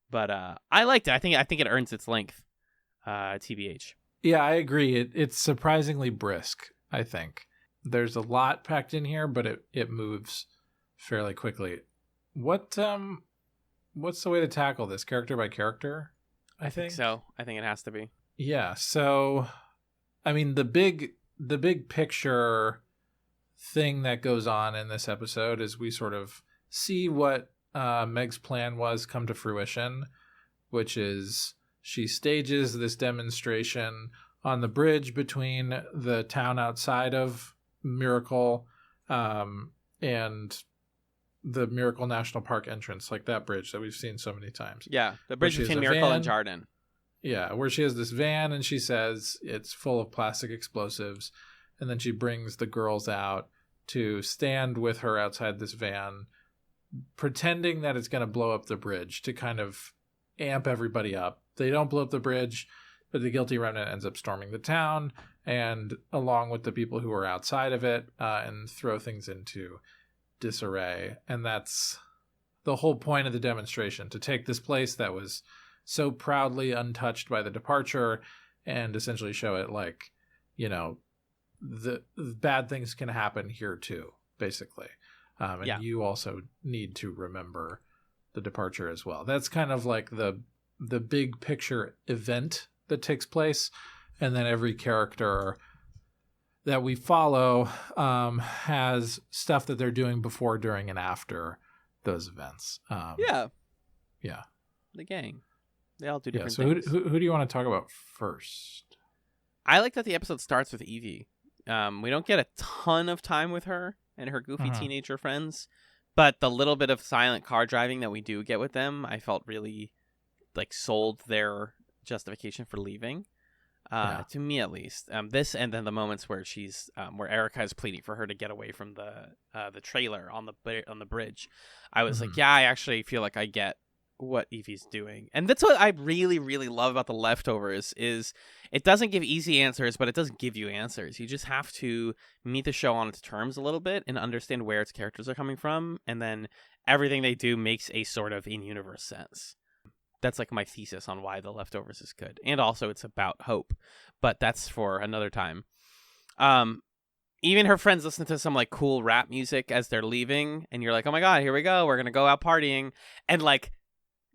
But I liked it. I think it earns its length. TBH. Yeah, I agree. It's surprisingly brisk, I think. There's a lot packed in here, but it moves fairly quickly. What's the way to tackle this, character by character? I think so. I think it has to be. Yeah. So, I mean, the big picture thing that goes on in this episode is we sort of see what Meg's plan was come to fruition, which is she stages this demonstration on the bridge between the town outside of Miracle and the Miracle National Park entrance, like that bridge that we've seen so many times. Yeah, the bridge between Miracle and Jarden. Yeah, where she has this van and she says it's full of plastic explosives. And then she brings the girls out to stand with her outside this van, pretending that it's going to blow up the bridge to kind of amp everybody up. They don't blow up the bridge, but the guilty remnant ends up storming the town, and along with the people who are outside of it, and throw things into disarray. And that's the whole point of the demonstration, to take this place that was so proudly untouched by the departure and essentially show it like, the bad things can happen here too, basically. And you also need to remember the departure as well. That's kind of like the big picture event that takes place. And then every character that we follow has stuff that they're doing before, during, and after those events. Yeah. The gang. They all do different things. So who do you want to talk about first? I like that the episode starts with Evie. We don't get a ton of time with her and her goofy teenager friends, but the little bit of silent car driving that we do get with them, I felt really like sold their justification for leaving. To me at least. This and then the moments where she's where Erica is pleading for her to get away from the trailer on the bridge. I was like, yeah, I actually feel like I get what Evie's doing. And that's what I really, really love about The Leftovers is it doesn't give easy answers, but it does give you answers. You just have to meet the show on its terms a little bit and understand where its characters are coming from, and then everything they do makes a sort of in-universe sense. That's like my thesis on why The Leftovers is good. And also it's about hope, but that's for another time. Even her friends listen to some like cool rap music as they're leaving, and you're like, oh my god, here we go, we're gonna go out partying. And like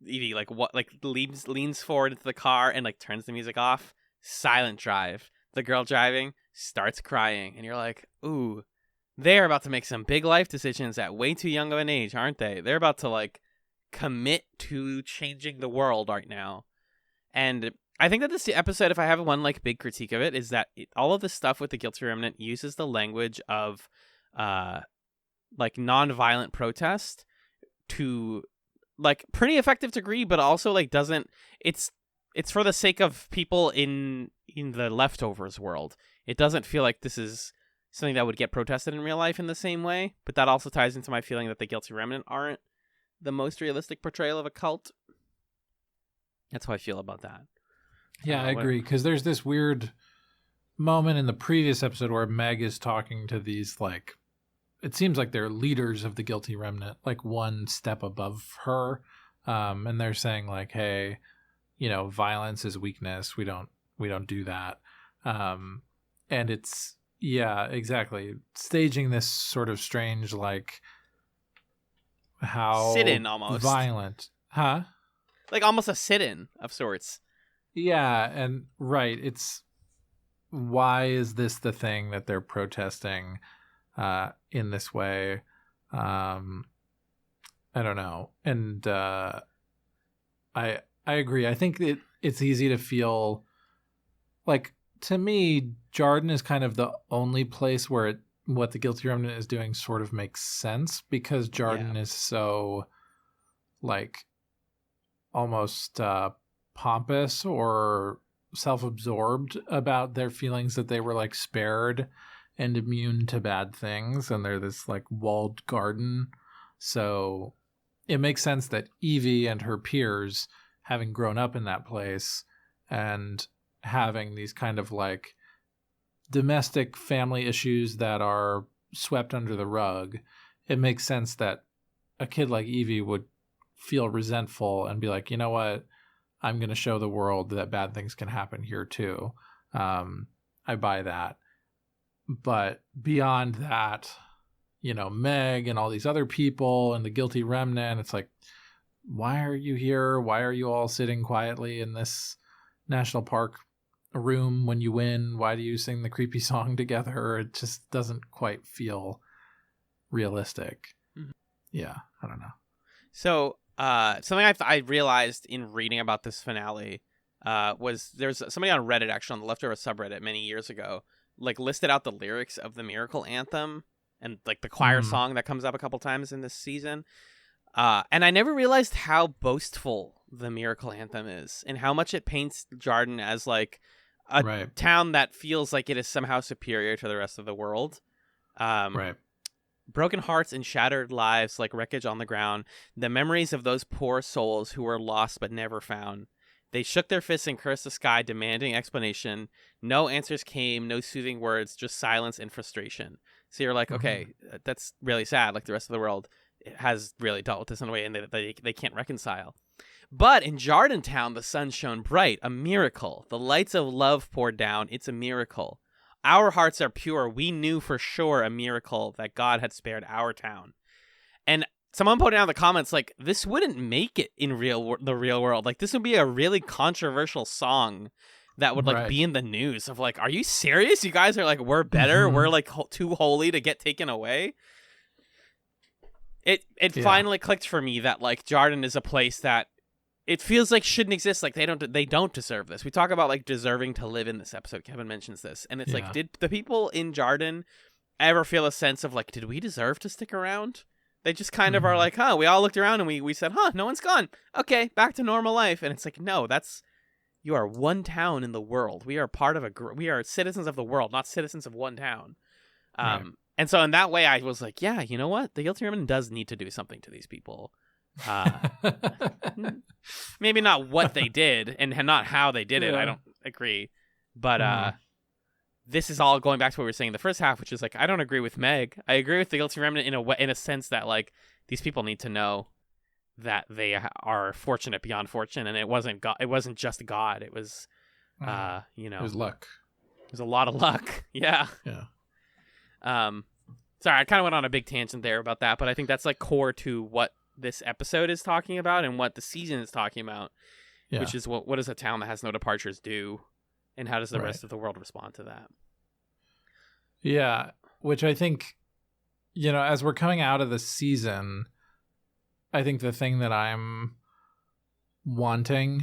Evie leans forward into the car and like turns the music off. Silent drive. The girl driving starts crying, and you're like, ooh, they're about to make some big life decisions at way too young of an age, aren't they? They're about to like commit to changing the world right now. And I think that this episode, if I have one like big critique of it, is that all of the stuff with the Guilty Remnant uses the language of like non-violent protest to like pretty effective degree, but also like doesn't, it's for the sake of people in the Leftovers world. It doesn't feel like this is something that would get protested in real life in the same way, but that also ties into my feeling that the Guilty Remnant aren't the most realistic portrayal of a cult. That's how I feel about that. Yeah, I agree, because there's this weird moment in the previous episode where Meg is talking to these like, it seems like they're leaders of the Guilty Remnant, like one step above her. And they're saying like, hey, violence is weakness. We don't do that. And it's, yeah, exactly. Staging this sort of strange, like how sit-in almost violent, huh? Like almost a sit-in of sorts. Yeah. And right. It's, why is this the thing that they're protesting in this way? I don't know. And I agree. I think it's easy to feel like, to me, Jarden is kind of the only place where what the Guilty Remnant is doing sort of makes sense, because Jarden is so like almost pompous or self-absorbed about their feelings that they were like spared and immune to bad things, and they're this like walled garden. So it makes sense that Evie and her peers, having grown up in that place and having these kind of like domestic family issues that are swept under the rug, it makes sense that a kid like Evie would feel resentful and be like, you know what, I'm going to show the world that bad things can happen here too. I buy that. But beyond that, you know, Meg and all these other people and the guilty remnant, it's like, why are you here? Why are you all sitting quietly in this national park room when you win? Why do you sing the creepy song together? It just doesn't quite feel realistic. Mm-hmm. Yeah, I don't know. So something I realized in reading about this finale was there's somebody on Reddit, actually on the Leftover subreddit many years ago, like listed out the lyrics of the Miracle Anthem and like the choir song that comes up a couple times in this season. And I never realized how boastful the Miracle Anthem is and how much it paints Jarden as like a town that feels like it is somehow superior to the rest of the world. Broken hearts and shattered lives like wreckage on the ground, the memories of those poor souls who were lost but never found. They shook their fists and cursed the sky, demanding explanation. No answers came, no soothing words, just silence and frustration. So you're like, okay, that's really sad. Like the rest of the world has really dealt with this in a way, and they can't reconcile. But in Jarden Town, the sun shone bright, a miracle. The lights of love poured down. It's a miracle. Our hearts are pure. We knew for sure a miracle that God had spared our town. And someone put down in the comments, like, this wouldn't make it in the real world. Like, this would be a really controversial song that would, like, be in the news of, like, are you serious? You guys are, like, we're better. We're, like, too holy to get taken away. It finally clicked for me that, like, Jarden is a place that it feels like shouldn't exist. Like, they don't deserve this. We talk about, like, deserving to live in this episode. Kevin mentions this. And it's like, did the people in Jarden ever feel a sense of, like, did we deserve to stick around? They just kind of are like, huh, we all looked around and we said, huh, no one's gone. Okay, back to normal life. And it's like, no, you are one town in the world. We are part of we are citizens of the world, not citizens of one town. And so in that way, I was like, yeah, you know what? The Guilty Remnant does need to do something to these people. Maybe not what they did and not how they did it. I don't agree. But this is all going back to what we were saying in the first half, which is like, I don't agree with Meg. I agree with the Guilty Remnant in a sense that like these people need to know that they are fortunate beyond fortune, and it wasn't God. It wasn't just God. It was, you know, it was luck. It was a lot of luck. Yeah. Sorry, I kind of went on a big tangent there about that, but I think that's like core to what this episode is talking about and what the season is talking about, which is what does a town that has no departures do, and how does the rest of the world respond to that? Yeah, which I think, you know, as we're coming out of the season, I think the thing that I'm wanting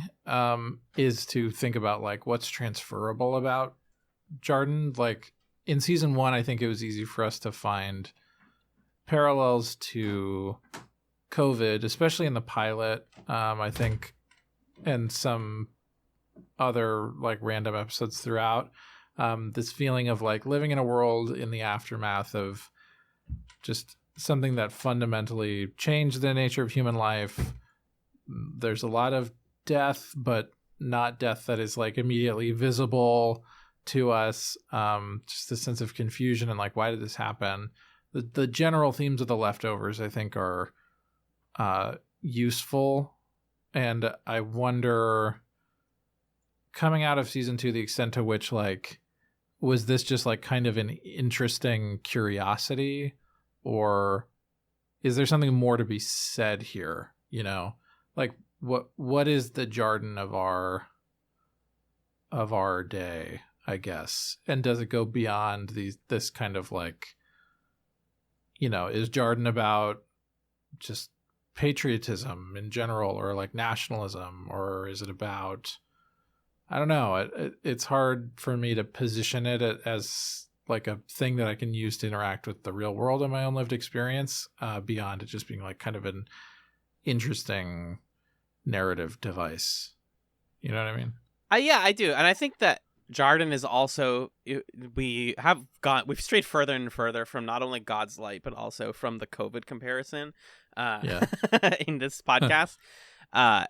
is to think about like what's transferable about Jarden. Like in season 1, I think it was easy for us to find parallels to COVID, especially in the pilot, I think, and some other like random episodes throughout. This feeling of like living in a world in the aftermath of just something that fundamentally changed the nature of human life. There's a lot of death, but not death that is like immediately visible to us. Just a sense of confusion and like, why did this happen? The general themes of the Leftovers, I think, are useful. And I wonder, coming out of season 2, the extent to which like, was this just like kind of an interesting curiosity, or is there something more to be said here? You know, like what is the Jarden of our day, I guess, and does it go beyond this kind of like, you know, is Jarden about just patriotism in general, or like nationalism, or is it about, I don't know. It's hard for me to position it as like a thing that I can use to interact with the real world in my own lived experience, beyond it just being like kind of an interesting narrative device. You know what I mean? Yeah, I do. And I think that Jarden is also, we've strayed further and further from not only God's light, but also from the COVID comparison in this podcast.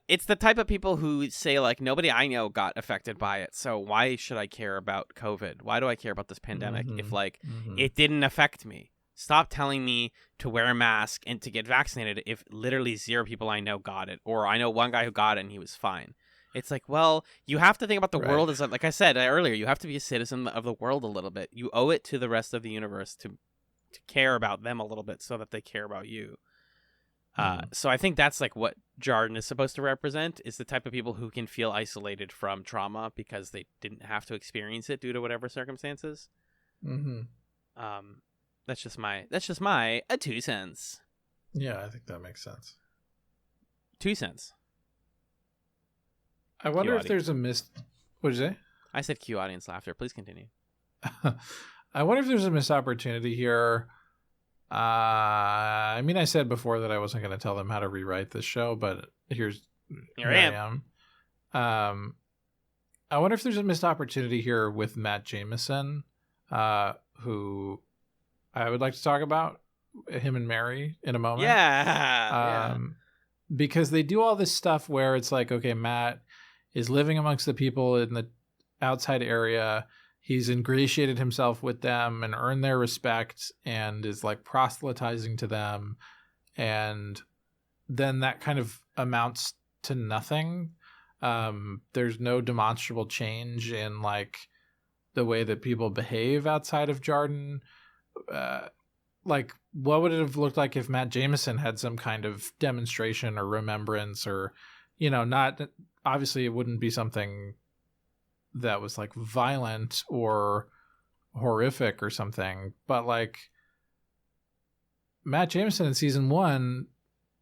It's the type of people who say, like, nobody I know got affected by it, so why should I care about COVID? Why do I care about this pandemic if, like, it didn't affect me? Stop telling me to wear a mask and to get vaccinated if literally 0 people I know got it, or I know one guy who got it and he was fine. It's like, well, you have to think about the world as, like I said earlier, you have to be a citizen of the world a little bit. You owe it to the rest of the universe to care about them a little bit so that they care about you. So I think that's like what Jarden is supposed to represent, is the type of people who can feel isolated from trauma because they didn't have to experience it due to whatever circumstances. That's just my 2 cents. Yeah, I think that makes sense. 2 cents. I wonder if there's a What did you say? I said cue audience laughter. Please continue. I wonder if there's a missed opportunity here. I mean, I said before that I wasn't going to tell them how to rewrite this show, but here I am. I wonder if there's a missed opportunity here with Matt Jameson, who I would like to talk about, him and Mary, in a moment. Yeah. Because they do all this stuff where it's like, okay, Matt is living amongst the people in the outside area. He's ingratiated himself with them and earned their respect and is like proselytizing to them. And then that kind of amounts to nothing. There's no demonstrable change in like the way that people behave outside of Jarden. Like, what would it have looked like if Matt Jameson had some kind of demonstration or remembrance, or, you know, not obviously it wouldn't be something that was like violent or horrific or something, but like Matt Jameson in season 1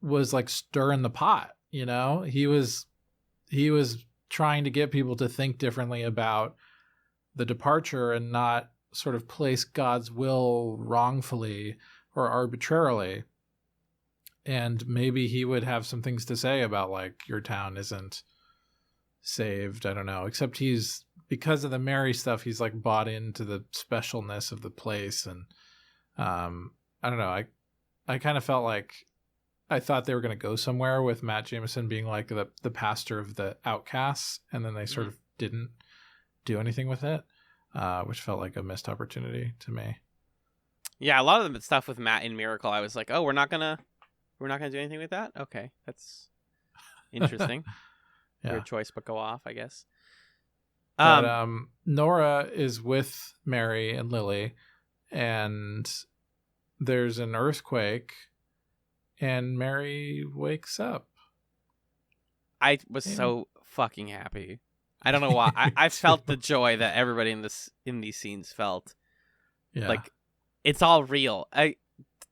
was like stirring the pot, you know? He was trying to get people to think differently about the departure and not sort of place God's will wrongfully or arbitrarily. And maybe he would have some things to say about like, your town isn't saved. I don't know. Except because of the Mary stuff, he's like bought into the specialness of the place. And I don't know. I kind of felt like I thought they were going to go somewhere with Matt Jameson being like the pastor of the outcasts. And then they sort of didn't do anything with it, which felt like a missed opportunity to me. Yeah, a lot of the stuff with Matt in Miracle, I was like, oh, we're not gonna do anything with that? Okay, that's interesting. Yeah. Weird choice, but go off, I guess. But Nora is with Mary and Lily, and there's an earthquake, and Mary wakes up. I was so fucking happy. I don't know why. I felt the joy that everybody in these scenes felt. Yeah. Like, it's all real. A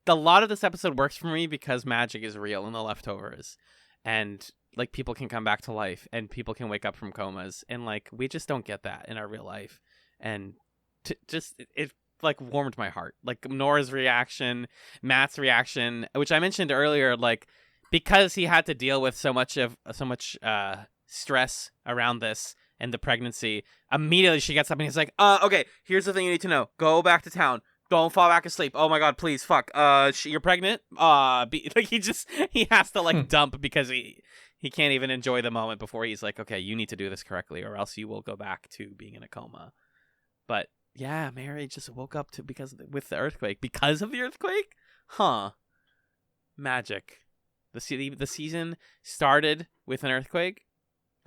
lot of this episode works for me because magic is real in the leftovers, and like people can come back to life and people can wake up from comas, and like we just don't get that in our real life. And it like warmed my heart. Like Nora's reaction, Matt's reaction, which I mentioned earlier, like because he had to deal with so much stress around this and the pregnancy. Immediately she gets up and he's like, okay, here's the thing you need to know. Go back to town. Don't fall back asleep. Oh my God, please, fuck. You're pregnant? Like he has to like dump because he can't even enjoy the moment before he's like, okay, you need to do this correctly or else you will go back to being in a coma. But yeah, Mary just woke up with the earthquake. Because of the earthquake? Huh. Magic. The season started with an earthquake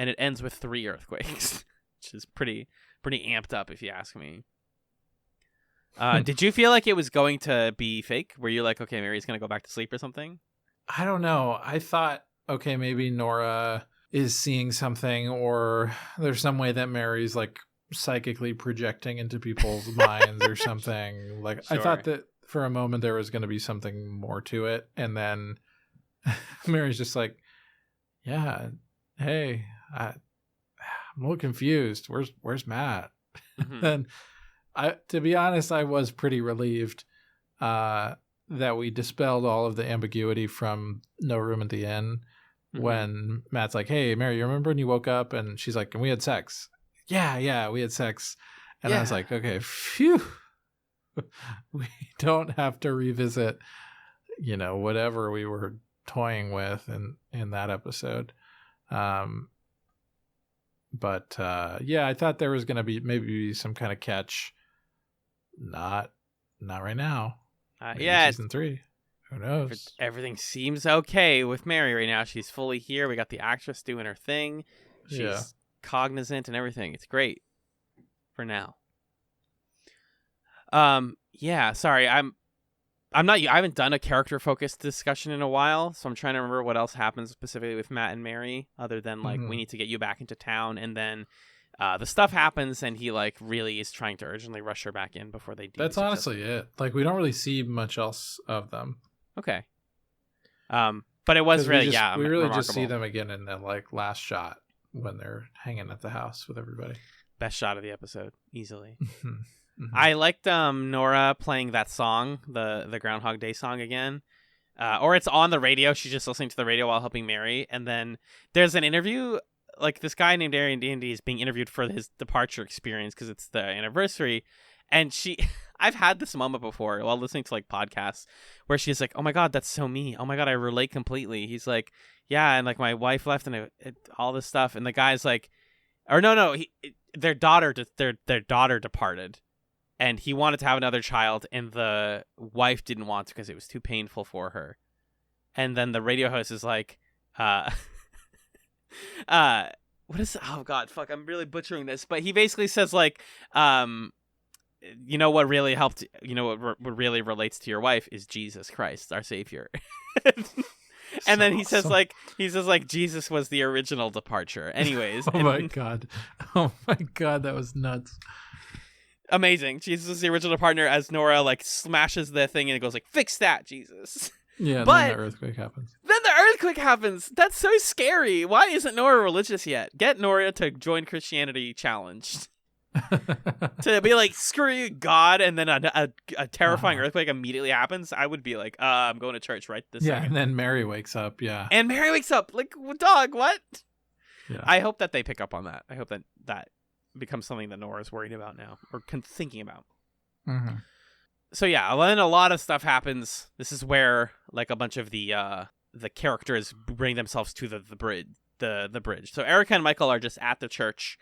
and it ends with 3 earthquakes, which is pretty amped up if you ask me. Did you feel like it was going to be fake? Were you like, okay, Mary's going to go back to sleep or something? I don't know. I thought, okay, maybe Nora is seeing something, or there's some way that Mary's like psychically projecting into people's minds or something. Like, sure. I thought that for a moment there was going to be something more to it. And then Mary's just like, yeah, hey, I'm a little confused. Where's Matt? Mm-hmm. And to be honest, I was pretty relieved that we dispelled all of the ambiguity from No Room at the Inn, when Matt's like, hey, Mary, you remember when you woke up? And she's like, and we had sex. Yeah, we had sex. And I was like, okay, phew. We don't have to revisit, whatever we were toying with in that episode. But I thought there was going to be maybe some kind of catch. Not right now. Season 3. Who knows? Everything seems okay with Mary right now. She's fully here. We got the actress doing her thing. She's cognizant and everything. It's great for now. Sorry. I'm not. I haven't done a character focused discussion in a while, so I'm trying to remember what else happens specifically with Matt and Mary, other than like we need to get you back into town, and then the stuff happens, and he like really is trying to urgently rush her back in before they do. That's honestly it. Like we don't really see much else of them. Okay. But it was really we really remarkable. just see them again in the like last shot when they're hanging at the house with everybody. Best shot of the episode, easily. I liked Nora playing that song, the Groundhog Day song again. Or it's on the radio. She's just listening to the radio while helping Mary. And then there's an interview, like this guy named Arian D&D is being interviewed for his departure experience because it's the anniversary. And I've had this moment before while listening to like podcasts where she's like, oh my God, that's so me. Oh my God, I relate completely. He's like, yeah. And like my wife left and all this stuff. And the guy's like, or no, their daughter departed. And he wanted to have another child, and the wife didn't want to because it was too painful for her. And then the radio host is like, what is, oh God, fuck, I'm really butchering this. But he basically says like, what really helped, what really relates to your wife is Jesus Christ, our Savior. And then he says like Jesus was the original departure. Anyways. My God. Oh my God, that was nuts. Amazing. Jesus is the original partner as Nora like smashes the thing and it goes like, fix that, Jesus. Yeah, but then the earthquake happens. That's so scary. Why isn't Nora religious yet? Get Nora to join Christianity challenged. To be like, screw you, God, and then a terrifying earthquake immediately happens. I would be like, I'm going to church right this second. And then Mary wakes up, And Mary wakes up, like, dog, what? Yeah. I hope that they pick up on that. I hope that becomes something that Nora's worried about now, or thinking about. So yeah, then a lot of stuff happens. This is where like a bunch of the characters bring themselves to the bridge. The bridge. So Erica and Michael are just at the church.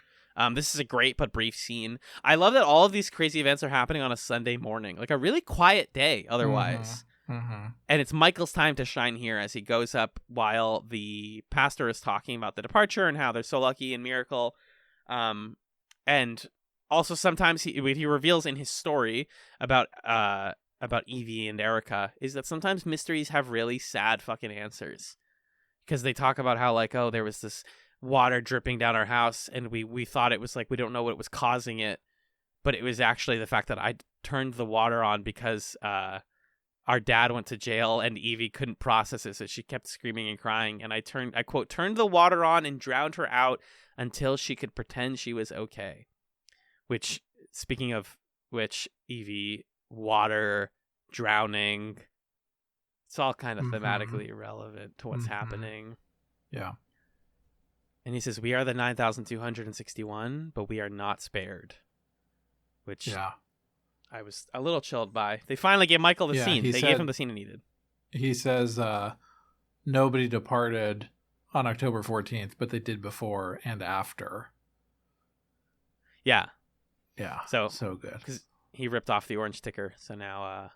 This is a great but brief scene. I love that all of these crazy events are happening on a Sunday morning, like a really quiet day otherwise. And it's Michael's time to shine here as he goes up while the pastor is talking about the departure and how they're so lucky and miracle. And also sometimes he reveals in his story about Evie and Erica is that sometimes mysteries have really sad fucking answers, because they talk about how like, oh, there was this water dripping down our house and we thought it was like, we don't know what was causing it, but it was actually the fact that I turned the water on because our dad went to jail and Evie couldn't process it, so she kept screaming and crying, and I quote, turned the water on and drowned her out until she could pretend she was okay. Which, speaking of which, Evie, water, drowning, it's all kind of thematically irrelevant to what's happening. Yeah. And he says, we are the 9,261, but we are not spared. Which I was a little chilled by. They finally gave Michael the scene. They gave him the scene he needed. He says, nobody departed on October 14th, but they did before and after. Yeah. Yeah. So good. Because he ripped off the orange sticker, so now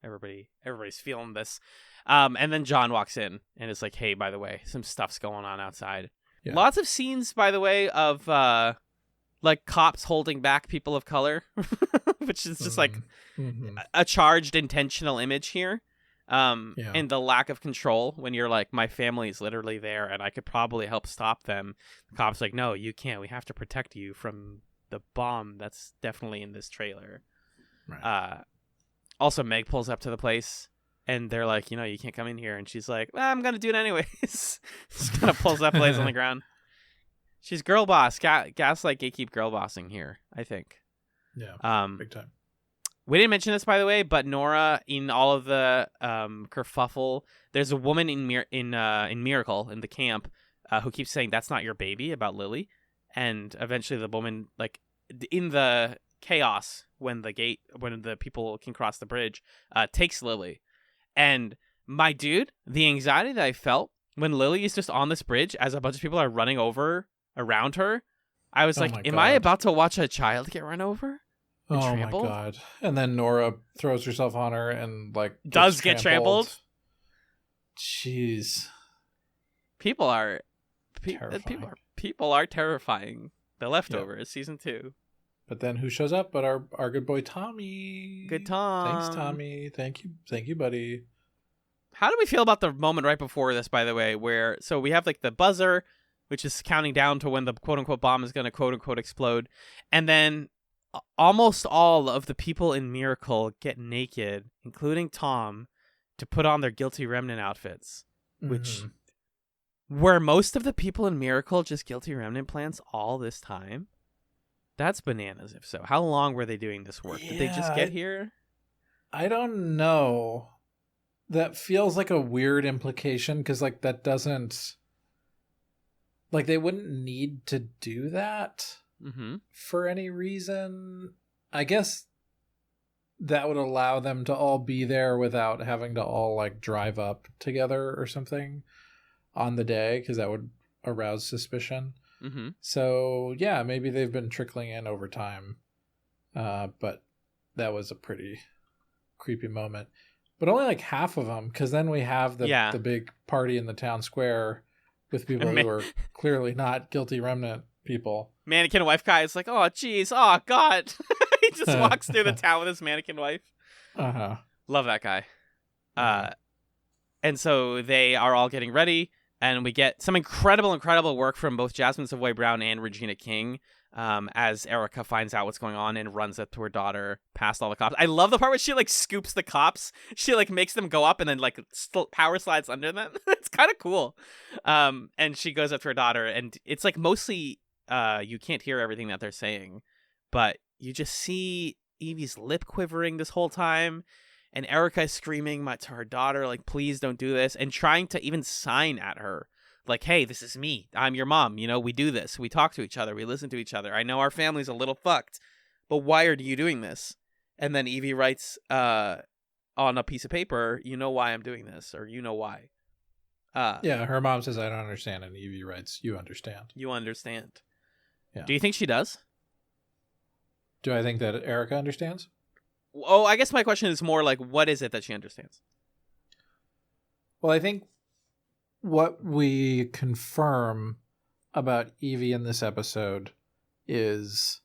everybody's feeling this. And then John walks in and is like, hey, by the way, some stuff's going on outside. Yeah. Lots of scenes, by the way, of like cops holding back people of color, which is just like a charged intentional image here. And the lack of control when you're like, my family's literally there and I could probably help stop them. The cop's like, no, you can't. We have to protect you from the bomb that's definitely in this trailer. Right. Also, Meg pulls up to the place and they're like, you can't come in here. And she's like, well, I'm going to do it anyways. Just kind of pulls that place on the ground. She's girl boss. Gaslight gatekeep girl bossing here, I think. Yeah, big time. We didn't mention this, by the way, but Nora, in all of the kerfuffle, there's a woman in Miracle in the camp who keeps saying that's not your baby about Lily, and eventually the woman, like in the chaos when the people can cross the bridge, takes Lily, and my dude, the anxiety that I felt when Lily is just on this bridge as a bunch of people are running over around her, I was like, am I about to watch a child get run over? Oh trampled? my god. And then Nora throws herself on her and like does get trampled. Jeez. People are terrifying. The Leftovers, season 2. But then who shows up but our good boy Tommy. Good Tom. Thanks, Tommy. Thank you, buddy. How do we feel about the moment right before this, by the way, where so we have like the buzzer, which is counting down to when the quote unquote bomb is gonna quote unquote explode, and then almost all of the people in Miracle get naked, including Tom, to put on their Guilty Remnant outfits, which were most of the people in Miracle just Guilty Remnant plants all this time? That's bananas, if so. How long were they doing this work? Did they just get here? I don't know. That feels like a weird implication, because like that doesn't... Like they wouldn't need to do that for any reason. I guess that would allow them to all be there without having to all like drive up together or something on the day, because that would arouse suspicion. So yeah, maybe they've been trickling in over time, but that was a pretty creepy moment. But only like half of them, because then we have the big party in the town square with people who are clearly not Guilty Remnant people. Mannequin wife guy is like, oh, geez, oh, God. He just walks through the town with his mannequin wife. Love that guy. And so they are all getting ready, and we get some incredible work from both Jasmine Savoy Brown and Regina King as Erica finds out what's going on and runs up to her daughter past all the cops. I love the part where she like scoops the cops. She like makes them go up and then like power slides under them. It's kind of cool. And she goes up to her daughter, and it's like mostly you can't hear everything that they're saying, but you just see Evie's lip quivering this whole time, and Erica is screaming to her daughter like, please don't do this, and trying to even sign at her. Like, hey, this is me. I'm your mom. You know, we do this. We talk to each other. We listen to each other. I know our family's a little fucked, but why are you doing this? And then Evie writes on a piece of paper, you know why I'm doing this, or you know why. Yeah, her mom says, I don't understand. And Evie writes, you understand. You understand. Yeah. Do you think she does? Do I think that Erica understands? Oh, I guess my question is more like, what is it that she understands? Well, I think what we confirm about Evie in this episode is,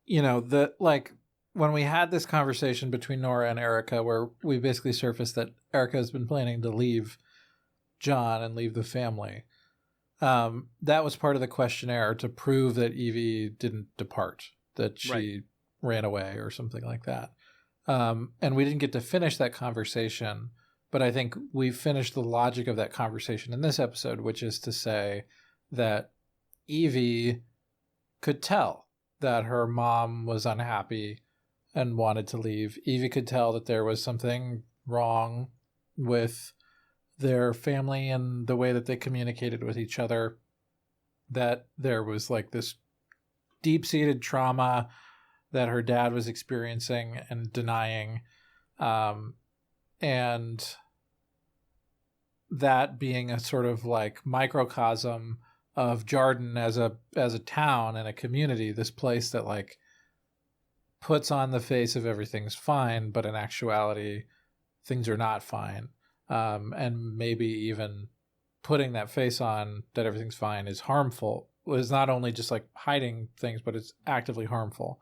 you know, that like when we had this conversation between Nora and Erica, where we basically surfaced that Erica has been planning to leave John and leave the family. That was part of the questionnaire to prove that Evie didn't depart, that she ran away or something like that. And we didn't get to finish that conversation. But I think we finished the logic of that conversation in this episode, which is to say that Evie could tell that her mom was unhappy and wanted to leave. Evie could tell that there was something wrong with their family and the way that they communicated with each other, that there was like this deep-seated trauma that her dad was experiencing and denying. And that being a sort of like microcosm of Jarden as a town and a community, this place that like puts on the face of everything's fine, but in actuality, things are not fine. And maybe even putting that face on that everything's fine is harmful. It's not only just like hiding things, but it's actively harmful.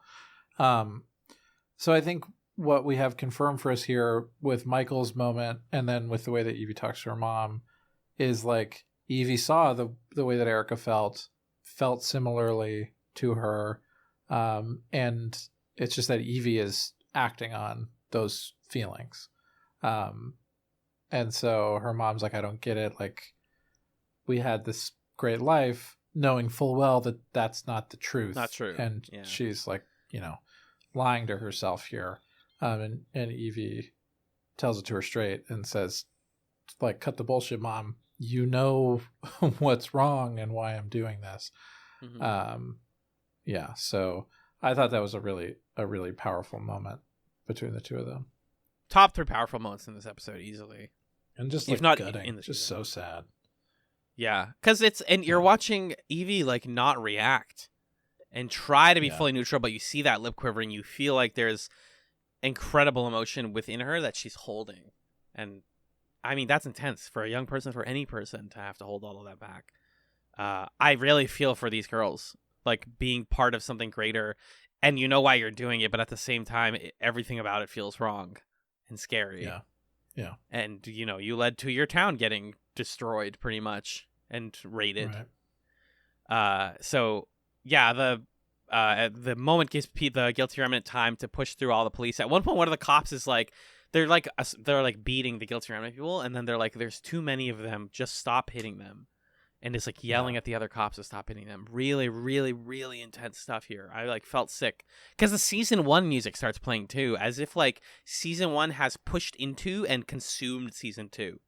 So I think what we have confirmed for us here with Michael's moment, and then with the way that Evie talks to her mom, is like Evie saw the way that Erica felt similarly to her. And it's just that Evie is acting on those feelings. And so her mom's like, I don't get it. Like, we had this great life knowing full well that that's not the truth. Not true. And she's like, you know, lying to herself here. And Evie tells it to her straight and says, like, cut the bullshit, Mom. You know what's wrong and why I'm doing this. Mm-hmm. Yeah, so I thought that was a really powerful moment between the two of them. Top 3 powerful moments in this episode, easily. And just, if like, not gutting. in the Just season. so sad. Yeah, because you're watching Evie, like, not react and try to be fully neutral, but you see that lip quivering. You feel like there's incredible emotion within her that she's holding. And, I mean, that's intense for a young person, for any person, to have to hold all of that back. I really feel for these girls, like, being part of something greater, and you know why you're doing it, but at the same time, everything about it feels wrong and scary. Yeah. And, you know, you led to your town getting destroyed pretty much and raided. Right. So yeah, the moment gives Pete the guilty remnant time to push through all the police. At one point, one of the cops is like, they're like beating the guilty remnant people, and then they're like, there's too many of them, just stop hitting them. And is like yelling at the other cops to stop hitting them. Really, really, really intense stuff here. I like felt sick because the season 1 music starts playing too, as if like season 1 has pushed into and consumed season 2.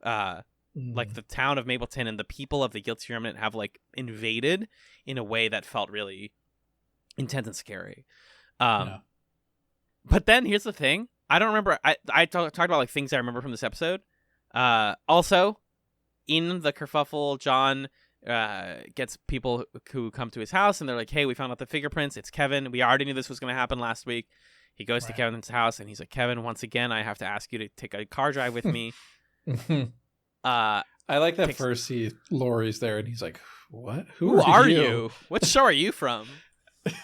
Like the town of Mapleton and the people of the guilty remnant have like invaded in a way that felt really intense and scary. But then here's the thing: I don't remember. I talked about like things I remember from this episode. Also, in the kerfuffle, John gets people who come to his house, and they're like, hey, we found out the fingerprints. It's Kevin. We already knew this was going to happen last week. He goes to Kevin's house, and he's like, Kevin, once again, I have to ask you to take a car drive with me. I like that first Lori's there, and he's like, what? Who are you? What show are you from?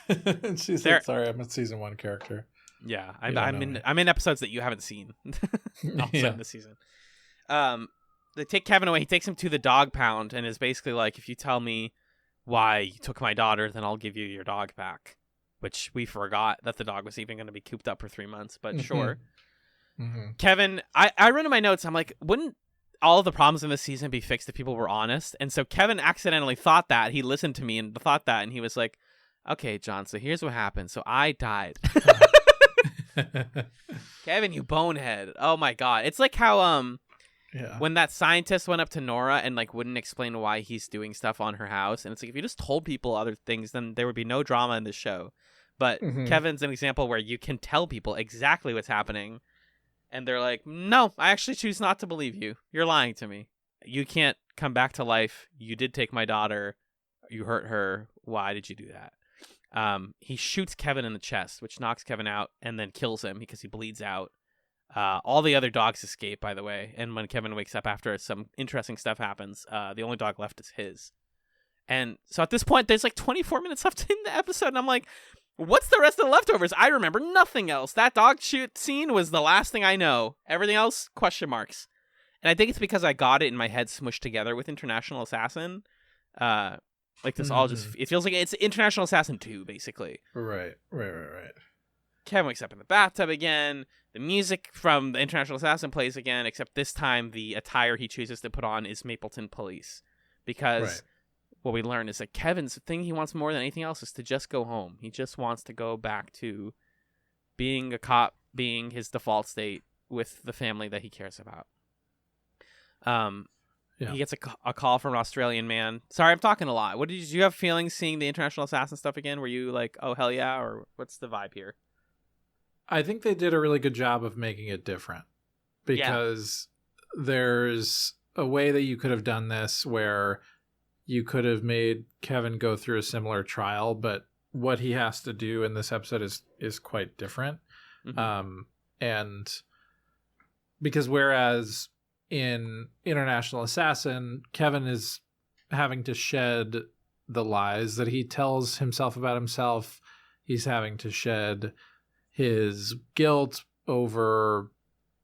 And she's like, sorry, I'm a season 1 character. Yeah, I'm in episodes that you haven't seen in this season. They take Kevin away. He takes him to the dog pound and is basically like, if you tell me why you took my daughter, then I'll give you your dog back. Which we forgot that the dog was even going to be cooped up for 3 months, but sure. Mm-hmm. Kevin, I read in my notes, I'm like, wouldn't all of the problems in this season be fixed if people were honest? And so Kevin accidentally thought that. He listened to me and thought that, and he was like, okay, John, so here's what happened. So I died. Kevin, you bonehead. Oh my God. It's like how when that scientist went up to Nora and like wouldn't explain why he's doing stuff on her house, and it's like, if you just told people other things, then there would be no drama in this show. But Kevin's an example where you can tell people exactly what's happening, and they're like, no, I actually choose not to believe you. You're lying to me. You can't come back to life. You did take my daughter. You hurt her. Why did you do that? He shoots Kevin in the chest, which knocks Kevin out and then kills him because he bleeds out. All the other dogs escape, by the way. And when Kevin wakes up after some interesting stuff happens, the only dog left is his. And so at this point, there's like 24 minutes left in the episode. And I'm like, what's the rest of the leftovers? I remember nothing else. That dog shoot scene was the last thing I know. Everything else, question marks. And I think it's because I got it in my head smushed together with International Assassin. Like this all just, it feels like it's International Assassin 2, basically. Right. Kevin wakes up in the bathtub again. The music from the International Assassin plays again, except this time the attire he chooses to put on is Mapleton Police. Because what we learn is that Kevin's thing he wants more than anything else is to just go home. He just wants to go back to being a cop, being his default state with the family that he cares about. He gets a call from an Australian man. Sorry, I'm talking a lot. Did you have feelings seeing the International Assassin stuff again? Were you like, oh, hell yeah? Or what's the vibe here? I think they did a really good job of making it different because there's a way that you could have done this where you could have made Kevin go through a similar trial, but what he has to do in this episode is quite different. And because whereas in International Assassin, Kevin is having to shed the lies that he tells himself about himself. He's having to shed his guilt over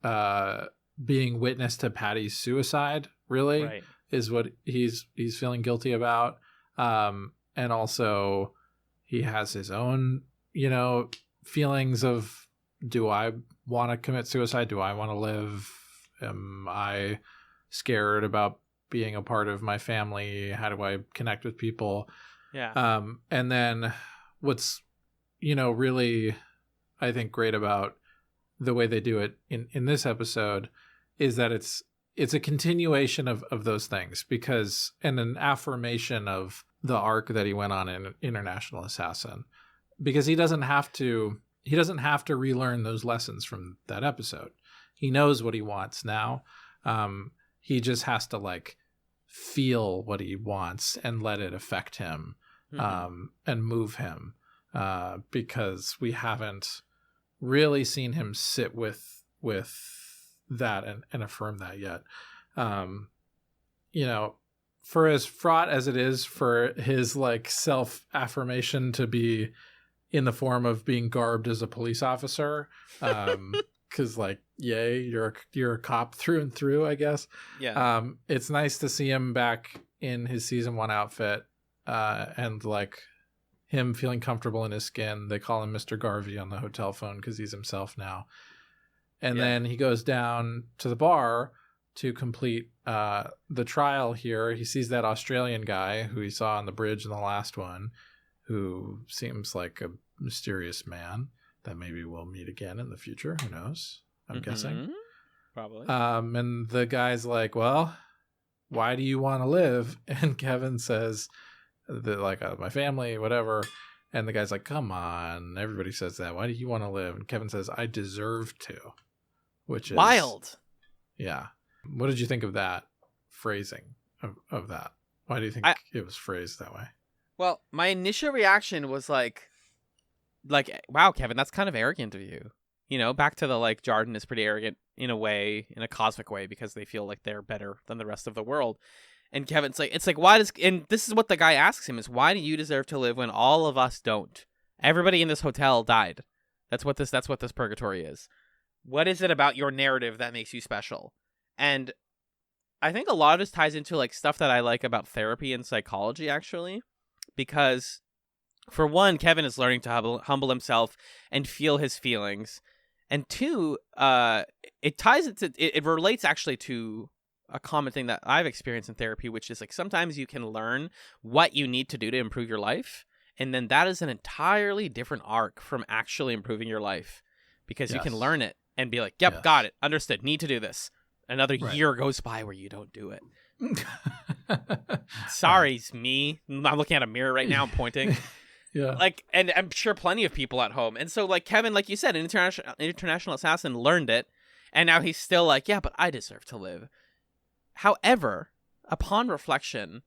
being witness to Patty's suicide, really, is what he's feeling guilty about. And also he has his own, feelings of, do I want to commit suicide? Do I want to live? Am I scared about being a part of my family? How do I connect with people? Yeah. And then what's, really, I think, great about the way they do it in this episode is that it's a continuation of those things, because, and an affirmation of the arc that he went on in International Assassin, because he doesn't have to relearn those lessons from that episode. He knows what he wants now. He just has to like feel what he wants and let it affect him, and move him, because we haven't really seen him sit with that and affirm that yet. For as fraught as it is for his like self-affirmation to be in the form of being garbed as a police officer, because like, yay, you're a cop through and through, I guess. Yeah. It's nice to see him back in his season 1 outfit, and like him feeling comfortable in his skin. They call him Mr. Garvey on the hotel phone because he's himself now. And then he goes down to the bar to complete the trial here. He sees that Australian guy who he saw on the bridge in the last one, who seems like a mysterious man that maybe we'll meet again in the future. Who knows? I'm guessing. Probably. And the guy's like, well, why do you want to live? And Kevin says that, like, my family, whatever. And the guy's like, come on. Everybody says that. Why do you want to live? And Kevin says, I deserve to, which is wild. Yeah. What did you think of that phrasing of that? Why do you think it was phrased that way? Well, my initial reaction was like, wow, Kevin, that's kind of arrogant of you. Back to the like, Jarden is pretty arrogant in a way, in a cosmic way, because they feel like they're better than the rest of the world. And Kevin's like, it's like, why does, and this is what the guy asks him is, why do you deserve to live when all of us don't? Everybody in this hotel died. That's what this purgatory is. What is it about your narrative that makes you special? And I think a lot of this ties into like stuff that I like about therapy and psychology, actually, because for one, Kevin is learning to humble himself and feel his feelings. And two, it relates actually to a common thing that I've experienced in therapy, which is like sometimes you can learn what you need to do to improve your life. And then that is an entirely different arc from actually improving your life, because you can learn it and be like, yep, got it, understood, need to do this. Another year goes by where you don't do it. Sorry, it's me. I'm looking at a mirror right now. I'm pointing. Yeah. Like, and I'm sure plenty of people at home. And so, like, Kevin, like you said, an international assassin learned it, and now he's still like, yeah, but I deserve to live. However, upon reflection,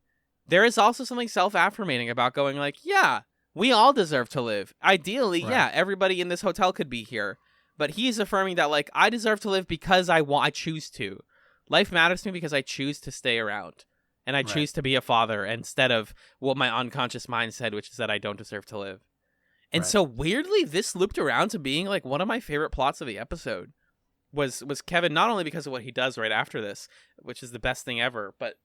there is also something self-affirmating about going like, yeah, we all deserve to live. Ideally, yeah, everybody in this hotel could be here. But he's affirming that, like, I deserve to live because I choose to. Life matters to me because I choose to stay around. And I choose to be a father instead of what my unconscious mind said, which is that I don't deserve to live. And so weirdly, this looped around to being like one of my favorite plots of the episode was Kevin, not only because of what he does right after this, which is the best thing ever, but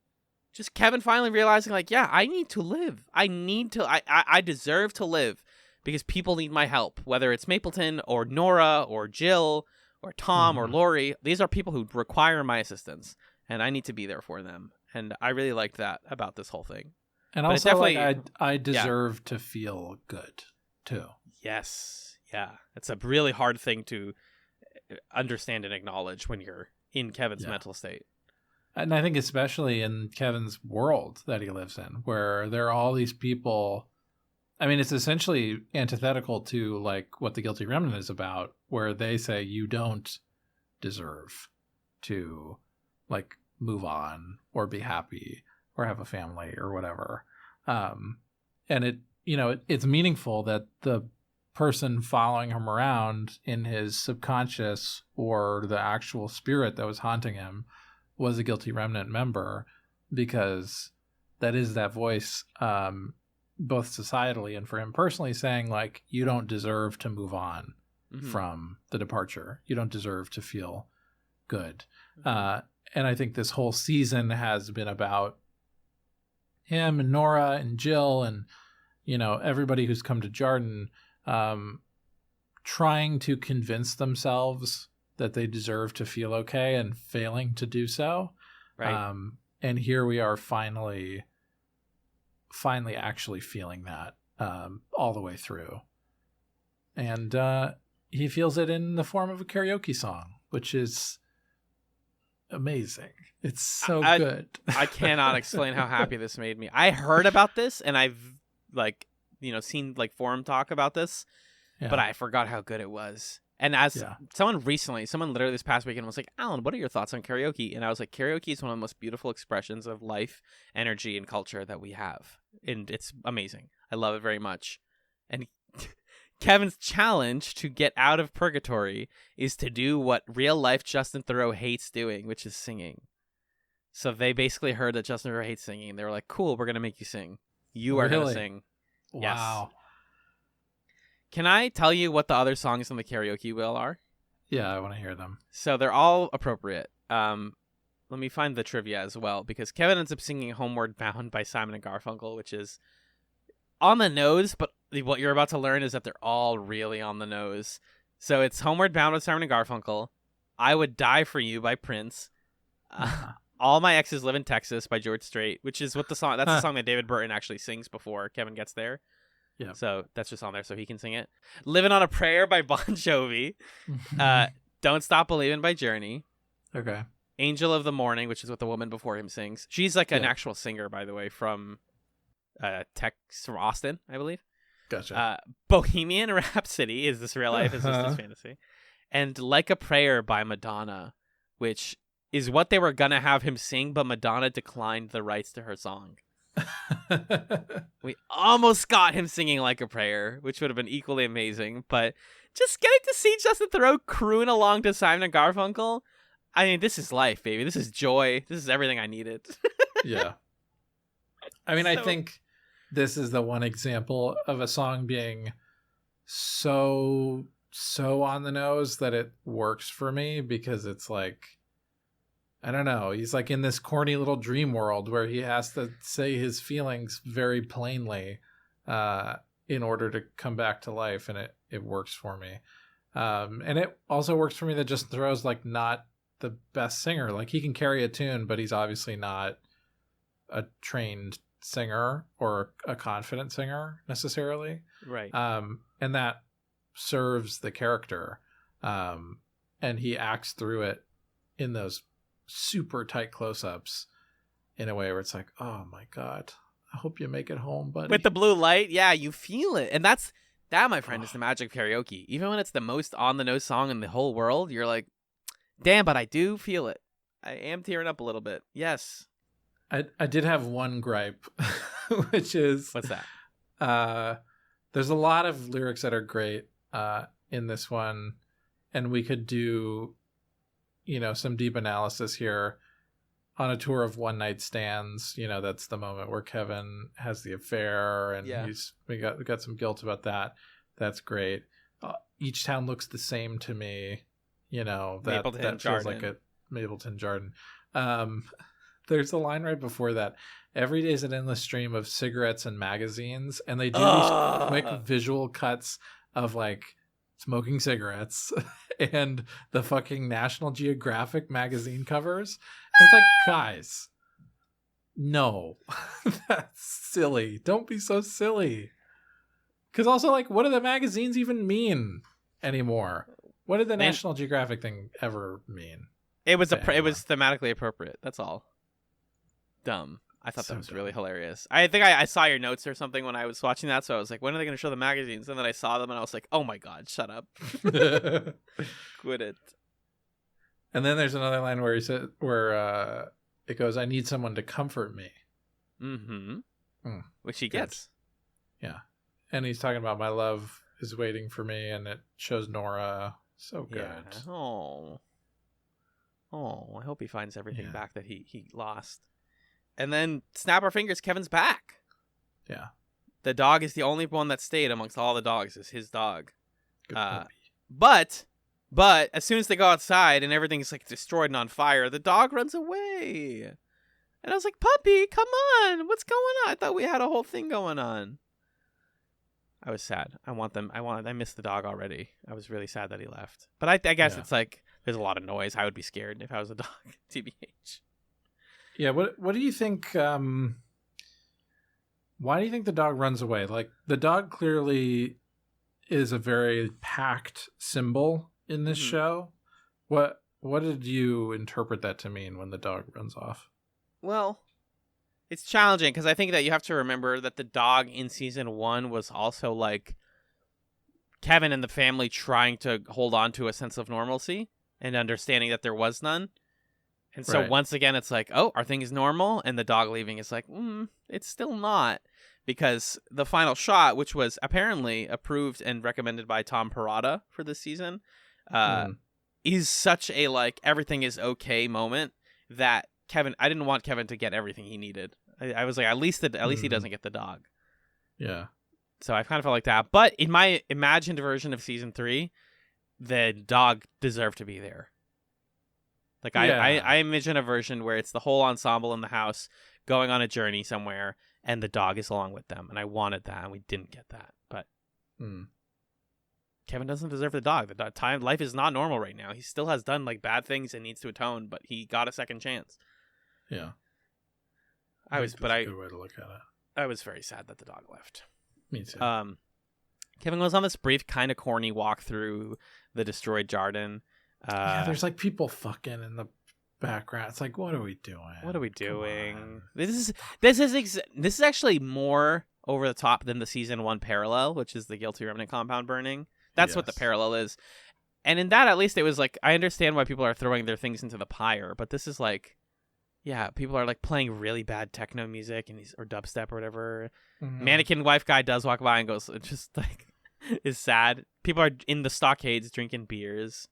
just Kevin finally realizing like, yeah, I need to live. I deserve to live because people need my help, whether it's Mapleton or Nora or Jill or Tom or Lori. These are people who require my assistance, and I need to be there for them. And I really liked that about this whole thing. And but also, like, I deserve to feel good, too. Yes. Yeah. It's a really hard thing to understand and acknowledge when you're in Kevin's mental state. And I think especially in Kevin's world that he lives in, where there are all these people. I mean, it's essentially antithetical to, like, what The Guilty Remnant is about, where they say you don't deserve to, like, move on or be happy or have a family or whatever. And it's meaningful that the person following him around in his subconscious or the actual spirit that was haunting him was a Guilty Remnant member, because that is that voice, both societally and for him personally, saying like, you don't deserve to move on from the departure. You don't deserve to feel good. And I think this whole season has been about him and Nora and Jill and, everybody who's come to Jarden, trying to convince themselves that they deserve to feel okay and failing to do so. Right. And here we are finally actually feeling that all the way through. And he feels it in the form of a karaoke song, which is amazing. It's so good. I cannot explain how happy this made me. I heard about this and I've seen like forum talk about this, but I forgot how good it was. And as someone literally this past weekend was like, Alan, what are your thoughts on karaoke? And I was like, karaoke is one of the most beautiful expressions of life, energy, and culture that we have. And it's amazing. I love it very much. And Kevin's challenge to get out of purgatory is to do what real life Justin Theroux hates doing, which is singing. So they basically heard that Justin Theroux hates singing. They were like, cool, we're going to make you sing. You are going to sing. Wow. Yes. Can I tell you what the other songs on the karaoke wheel are? Yeah, I want to hear them. So they're all appropriate. Let me find the trivia as well, because Kevin ends up singing Homeward Bound by Simon and Garfunkel, which is on the nose, but what you're about to learn is that they're all really on the nose. So it's Homeward Bound by Simon and Garfunkel, I Would Die For You by Prince, All My Exes Live in Texas by George Strait, which is what the song, that's the song that David Burton actually sings before Kevin gets there. Yeah. So that's just on there so he can sing it. Living on a Prayer by Bon Jovi. Don't Stop Believing by Journey. Okay. Angel of the Morning, which is what the woman before him sings. She's like an actual singer, by the way, from from Austin, I believe. Gotcha. Bohemian Rhapsody, is this real life? Is this fantasy? And Like a Prayer by Madonna, which is what they were gonna have him sing, but Madonna declined the rights to her song. We almost got him singing Like a Prayer, which would have been equally amazing, but just getting to see Justin Theroux croon along to Simon and Garfunkel, I mean, this is life, baby. This is joy. This is everything I needed. Yeah. I mean, I think this is the one example of a song being so on the nose that it works for me, because it's like, I don't know, he's like in this corny little dream world where he has to say his feelings very plainly in order to come back to life, and it works for me. And it also works for me that Justin Theroux's like not the best singer. Like, he can carry a tune, but he's obviously not a trained singer or a confident singer necessarily. Right. And that serves the character. And he acts through it in those super tight close-ups in a way where it's like, oh my God, I hope you make it home, buddy. With the blue light, yeah, you feel it. And that, my friend, is the magic of karaoke. Even when it's the most on-the-nose song in the whole world, you're like, damn, but I do feel it. I am tearing up a little bit. Yes. I did have one gripe, which is... What's that? There's a lot of lyrics that are great in this one, and we could do, some deep analysis here on a tour of one night stands. That's the moment where Kevin has the affair, and we got some guilt about that. That's great. Each town looks the same to me. That feels like a Mapleton Jarden. There's a line right before that. Every day is an endless stream of cigarettes and magazines, and they do these quick visual cuts of like smoking cigarettes and the fucking National Geographic magazine covers. And it's like, guys, no, that's silly. Don't be so silly. Because also, like, what do the magazines even mean anymore? What did the National Geographic thing ever mean? It was it was thematically appropriate. That's all. Dumb. I thought that was dumb. really hilarious. I think I saw your notes or something when I was watching that, so I was like, when are they going to show the magazines? And then I saw them, and I was like, oh my God, shut up. Quit it. And then there's another line where it goes, I need someone to comfort me. Mm-hmm. Which he gets. Yeah. And he's talking about my love is waiting for me, and it shows Nora. So good. Yeah. Oh, I hope he finds everything back that he lost. And then, snap our fingers, Kevin's back. Yeah. The dog is the only one that stayed amongst all the dogs. Is his dog. Good puppy. But as soon as they go outside and everything's like destroyed and on fire, the dog runs away. And I was like, puppy, come on. What's going on? I thought we had a whole thing going on. I was sad. I missed the dog already. I was really sad that he left. But I guess it's like, there's a lot of noise. I would be scared if I was a dog, TBH. Yeah, what do you think? Why do you think the dog runs away? Like, the dog clearly is a very packed symbol in this show. What did you interpret that to mean when the dog runs off? Well, it's challenging because I think that you have to remember that the dog in season 1 was also like Kevin and the family trying to hold on to a sense of normalcy and understanding that there was none. And so once again, it's like, oh, are things normal? And the dog leaving is like, it's still not. Because the final shot, which was apparently approved and recommended by Tom Perrotta for this season, is such a, like, everything is okay moment that I didn't want Kevin to get everything he needed. I was like, at least he doesn't get the dog. Yeah. So I kind of felt like that. But in my imagined version of season 3, the dog deserved to be there. Like, I envision a version where it's the whole ensemble in the house going on a journey somewhere, and the dog is along with them. And I wanted that, and we didn't get that. But Kevin doesn't deserve the dog. Life is not normal right now. He still has done, like, bad things and needs to atone, but he got a second chance. Yeah. That's a good way to look at it. I was very sad that the dog left. Me too. Kevin goes on this brief, kind of corny walk through the destroyed Jarden. There's like people fucking in the background. It's like, what are we doing? What are we doing? This is actually more over the top than the season 1 parallel, which is the Guilty Remnant compound burning. That's what the parallel is. And in that, at least, it was like, I understand why people are throwing their things into the pyre, but this is like, yeah, people are like playing really bad techno music or dubstep or whatever. Mannequin wife guy does walk by and goes, just like, is sad. People are in the stockades drinking beers.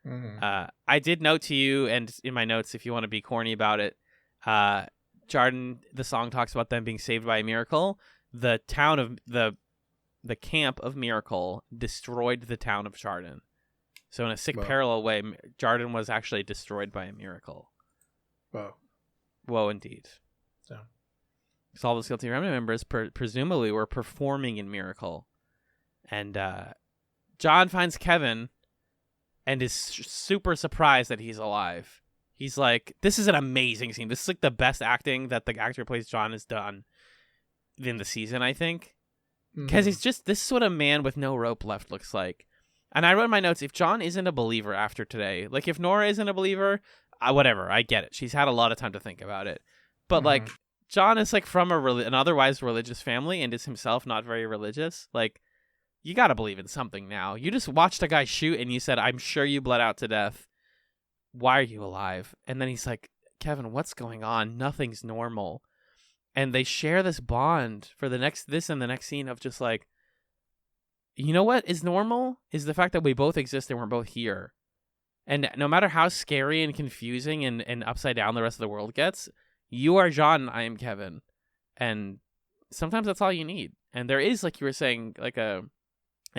I did note to you, and in my notes, if you want to be corny about it, Jarden, the song talks about them being saved by a miracle. The town of the camp of Miracle destroyed the town of Jarden. So in a sick parallel way, Jarden was actually destroyed by a miracle. Whoa, indeed. So, all those Guilty Remnant members presumably were performing in Miracle. And John finds Kevin and is super surprised that he's alive. He's like, this is an amazing scene. This is like the best acting that the actor who plays John has done in the season, I think. Because he's just, this is what a man with no rope left looks like. And I wrote in my notes, if John isn't a believer after today, like if Nora isn't a believer, whatever, I get it. She's had a lot of time to think about it. But like, John is like from an otherwise religious family and is himself not very religious. Like, you gotta believe in something now. You just watched a guy shoot and you said, I'm sure you bled out to death. Why are you alive? And then he's like, Kevin, what's going on? Nothing's normal. And they share this bond for this and the next scene of just like, you know what is normal? Is the fact that we both exist and we're both here. And no matter how scary and confusing and upside down the rest of the world gets, you are John and I am Kevin. And sometimes that's all you need. And there is, like you were saying, like a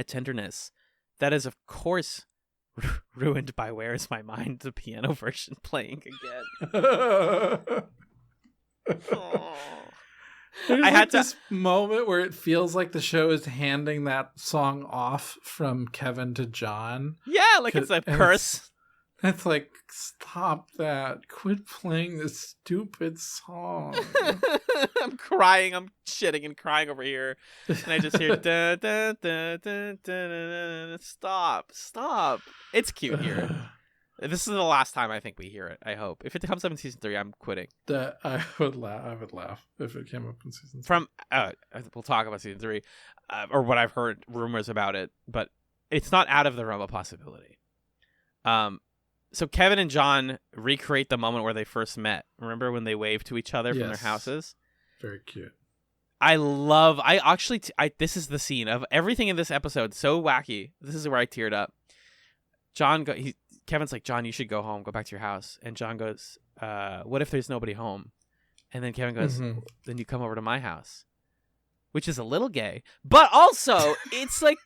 tenderness that is, of course, ruined by Where Is My Mind, the piano version playing again. I had this moment where it feels like the show is handing that song off from Kevin to John. Yeah, like it's a curse. It's like, stop that. Quit playing this stupid song. I'm crying. I'm shitting and crying over here. And I just hear, da, da, da, da, da, da. Stop. It's cute here. This is the last time I think we hear it, I hope. If it comes up in season 3, I'm quitting. I would laugh if it came up in season 3. We'll talk about season 3, or what I've heard rumors about it, but it's not out of the realm of possibility. So Kevin and John recreate the moment where they first met. Remember when they waved to each other from their houses? Very cute. This is the scene of everything in this episode. So wacky. This is where I teared up. Kevin's like, John, you should go home. Go back to your house. And John goes, what if there's nobody home? And then Kevin goes, then you come over to my house. Which is a little gay. But also, it's like,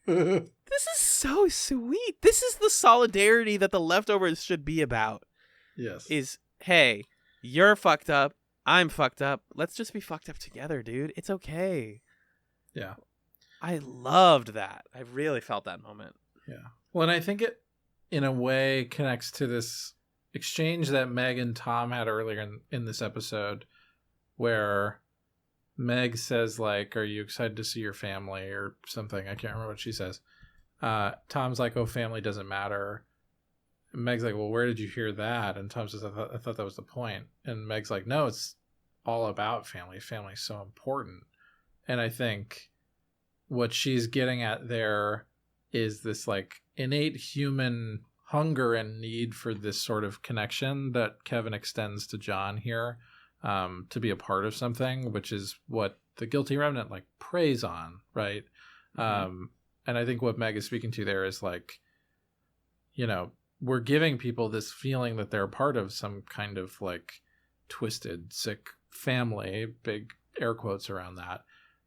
this is so sweet. This is the solidarity that the Leftovers should be about. Yes. Is, hey, you're fucked up. I'm fucked up. Let's just be fucked up together, dude. It's okay. Yeah. I loved that. I really felt that moment. Yeah. Well, and I think it, in a way, connects to this exchange that Meg and Tom had earlier in this episode, where Meg says, like, are you excited to see your family or something? I can't remember what she says. Tom's like, oh, family doesn't matter. And Meg's like, well, where did you hear that? And Tom says, I thought that was the point. And Meg's like, no, it's all about family. Family's so important. And I think what she's getting at there is this like innate human hunger and need for this sort of connection that Kevin extends to John here, to be a part of something, which is what the guilty remnant like preys on, right? Mm-hmm. And I think what Meg is speaking to there is like, you know, we're giving people this feeling that they're part of some kind of like twisted, sick family, big air quotes around that,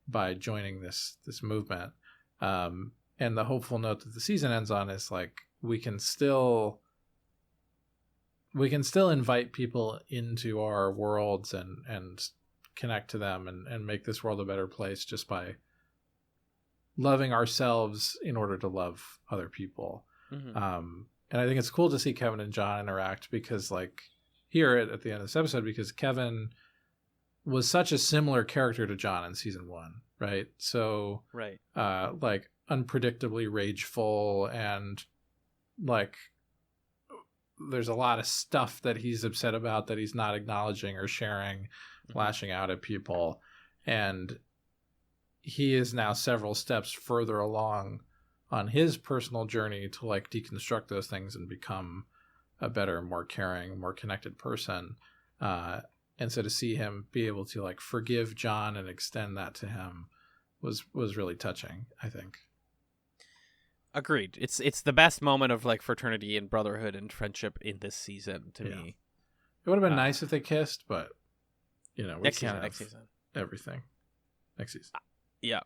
by joining this movement. And the hopeful note that the season ends on is like, we can still invite people into our worlds and connect to them and make this world a better place just by loving ourselves in order to love other people. Mm-hmm. And I think it's cool to see Kevin and John interact, because like here at the end of this episode, because Kevin was such a similar character to John in season 1, right? So right, like unpredictably rageful, and like there's a lot of stuff that he's upset about that he's not acknowledging or sharing, lashing out at people. And he is now several steps further along on his personal journey to like deconstruct those things and become a better, more caring, more connected person. And so to see him be able to like forgive John and extend that to him was really touching, I think. Agreed. It's the best moment of like fraternity and brotherhood and friendship in this season to me. It would have been nice if they kissed, but you know, next season, everything next season. Yeah,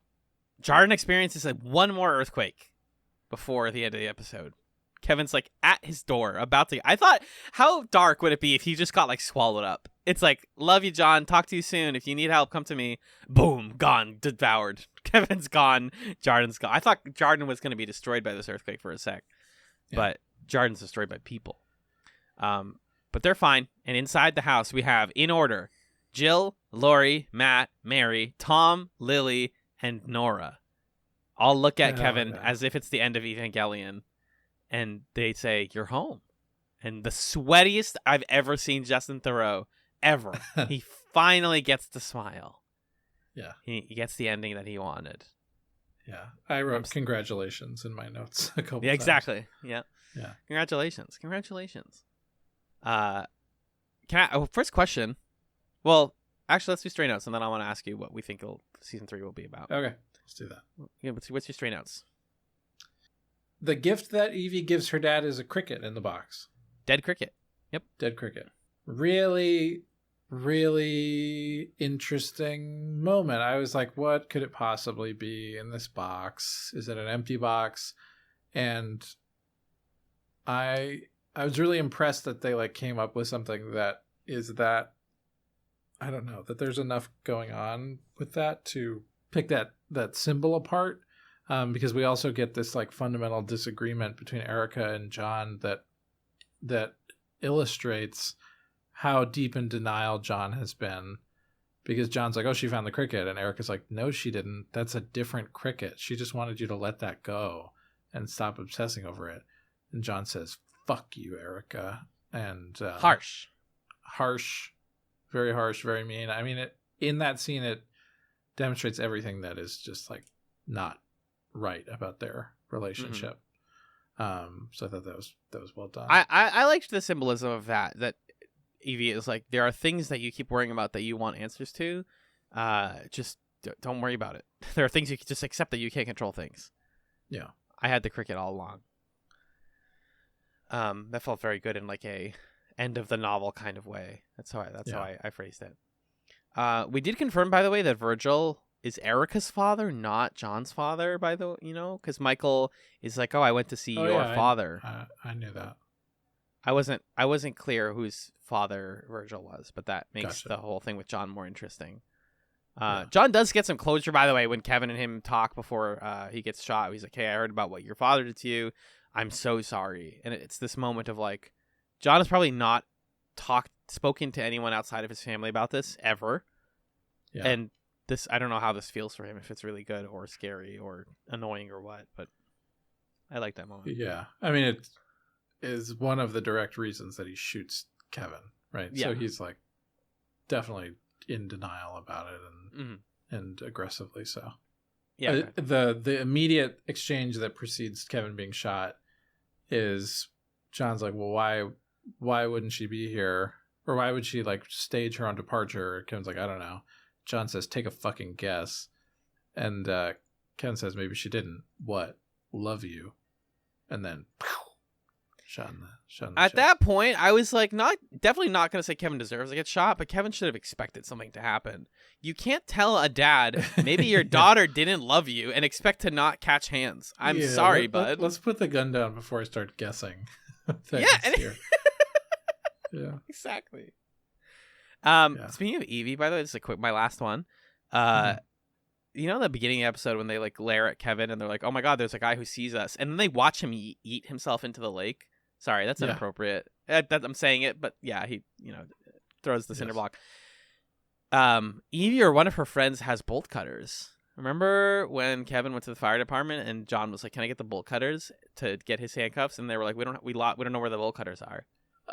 Jarden experiences like one more earthquake before the end of the episode. Kevin's like at his door about to. I thought, how dark would it be if he just got like swallowed up? It's like, love you, John. Talk to you soon. If you need help, come to me. Boom, gone, devoured. Kevin's gone. Jarden's gone. I thought Jarden was going to be destroyed by this earthquake for a sec, but Jarden's destroyed by people. But they're fine. And inside the house, we have, in order, Jill, Lori, Matt, Mary, Tom, Lily, and Nora all look at Kevin as if it's the end of Evangelion, and they say, "You're home." And the sweatiest I've ever seen Justin Theroux ever. He finally gets to smile. Yeah. He gets the ending that he wanted. Yeah. I wrote congratulations in my notes a couple times. Exactly. Yeah. Yeah. Congratulations. First question. Well, actually, let's do stray notes, and then I want to ask you what we think season 3 will be about. Okay. Let's do that. Yeah, what's your stray notes? The gift that Evie gives her dad is a cricket in the box. Dead cricket. Yep. Dead cricket. Really, really interesting moment. I was like, what could it possibly be in this box? Is it an empty box? And I was really impressed that they like came up with something that is that, I don't know, that there's enough going on with that to pick that symbol apart. Because we also get this like fundamental disagreement between Erica and John that illustrates how deep in denial John has been, because John's like, oh, she found the cricket, and Erica's like, no, she didn't. That's a different cricket. She just wanted you to let that go and stop obsessing over it. And John says, fuck you, Erica. And harsh, very harsh, very mean. I mean, in that scene, it demonstrates everything that is just like not right about their relationship. So I thought that was well done. I liked the symbolism of that Evie is like, there are things that you keep worrying about that you want answers to. Just don't worry about it. There are things you can just accept, that you can't control things. Yeah. I had the cricket all along. That felt very good in like a end of the novel kind of way. That's how I phrased it. We did confirm, by the way, that Virgil is Erica's father, not John's father, because Michael is like, oh, I went to see your father. I knew that. I wasn't clear whose father Virgil was, but that makes the whole thing with John more interesting. John does get some closure, by the way, when Kevin and him talk before he gets shot. He's like, hey, I heard about what your father did to you. I'm so sorry. And it's this moment of like, John has probably not spoken to anyone outside of his family about this ever. Yeah. And I don't know how this feels for him, if it's really good or scary or annoying or what, but I like that moment. Yeah. I mean, it is one of the direct reasons that he shoots Kevin, right? Yeah. So he's like definitely in denial about it and aggressively so. Yeah. The immediate exchange that precedes Kevin being shot is John's like, well, why wouldn't she be here? Or why would she like stage her own departure? Kevin's like, I don't know. John says, take a fucking guess. And Kevin says, maybe she didn't. What? Love you. And then shot in the At chest. that point, I was like, definitely not going to say Kevin deserves to get shot, but Kevin should have expected something to happen. You can't tell a dad, maybe your daughter didn't love you, and expect to not catch hands. I'm sorry, bud. Let's put the gun down before I start guessing things here. Yeah. Exactly. Yeah. Speaking of Evie, by the way, this is my last one. You know the beginning of the episode when they like glare at Kevin and they're like, "Oh my God, there's a guy who sees us," and then they watch him eat himself into the lake. Sorry, that's inappropriate. I'm saying it, but yeah, he throws the cinder block. Evie or one of her friends has bolt cutters. Remember when Kevin went to the fire department and John was like, "Can I get the bolt cutters to get his handcuffs?" And they were like, "We don't know where the bolt cutters are."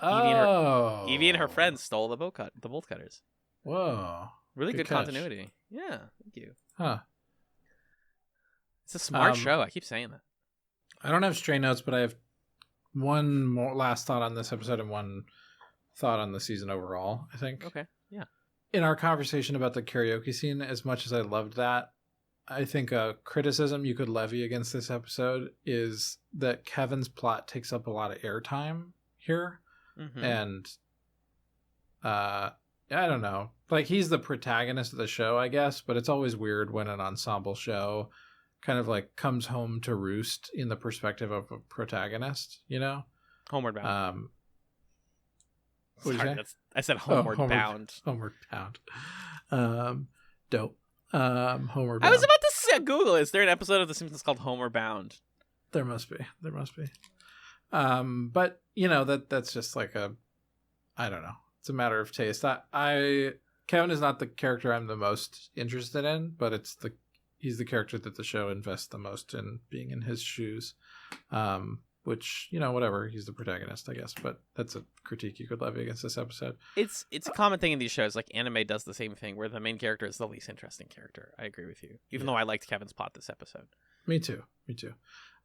Evie and her friends stole the bolt cutters. Whoa. Really good catch. continuity. Yeah, thank you. Huh. It's a smart show. I keep saying that. I don't have stray notes, but I have one more last thought on this episode and one thought on the season overall, I think. Okay, yeah. In our conversation about the karaoke scene, as much as I loved that, I think a criticism you could levy against this episode is that Kevin's plot takes up a lot of airtime here. Mm-hmm. And I don't know. Like, he's the protagonist of the show, I guess, but it's always weird when an ensemble show kind of like comes home to roost in the perspective of a protagonist, Homeward Bound. What did you say? I said Homeward Bound. Homeward Bound. Dope. Homeward Bound. I was about to say, Google, is there an episode of The Simpsons called Homeward Bound? There must be. But that's just like I don't know. It's a matter of taste. Kevin is not the character I'm the most interested in, but he's the character that the show invests the most in being in his shoes. Which, whatever, he's the protagonist, I guess, but that's a critique you could levy against this episode. It's a common thing in these shows, like anime does the same thing, where the main character is the least interesting character. I agree with you, even though I liked Kevin's plot this episode. Me too.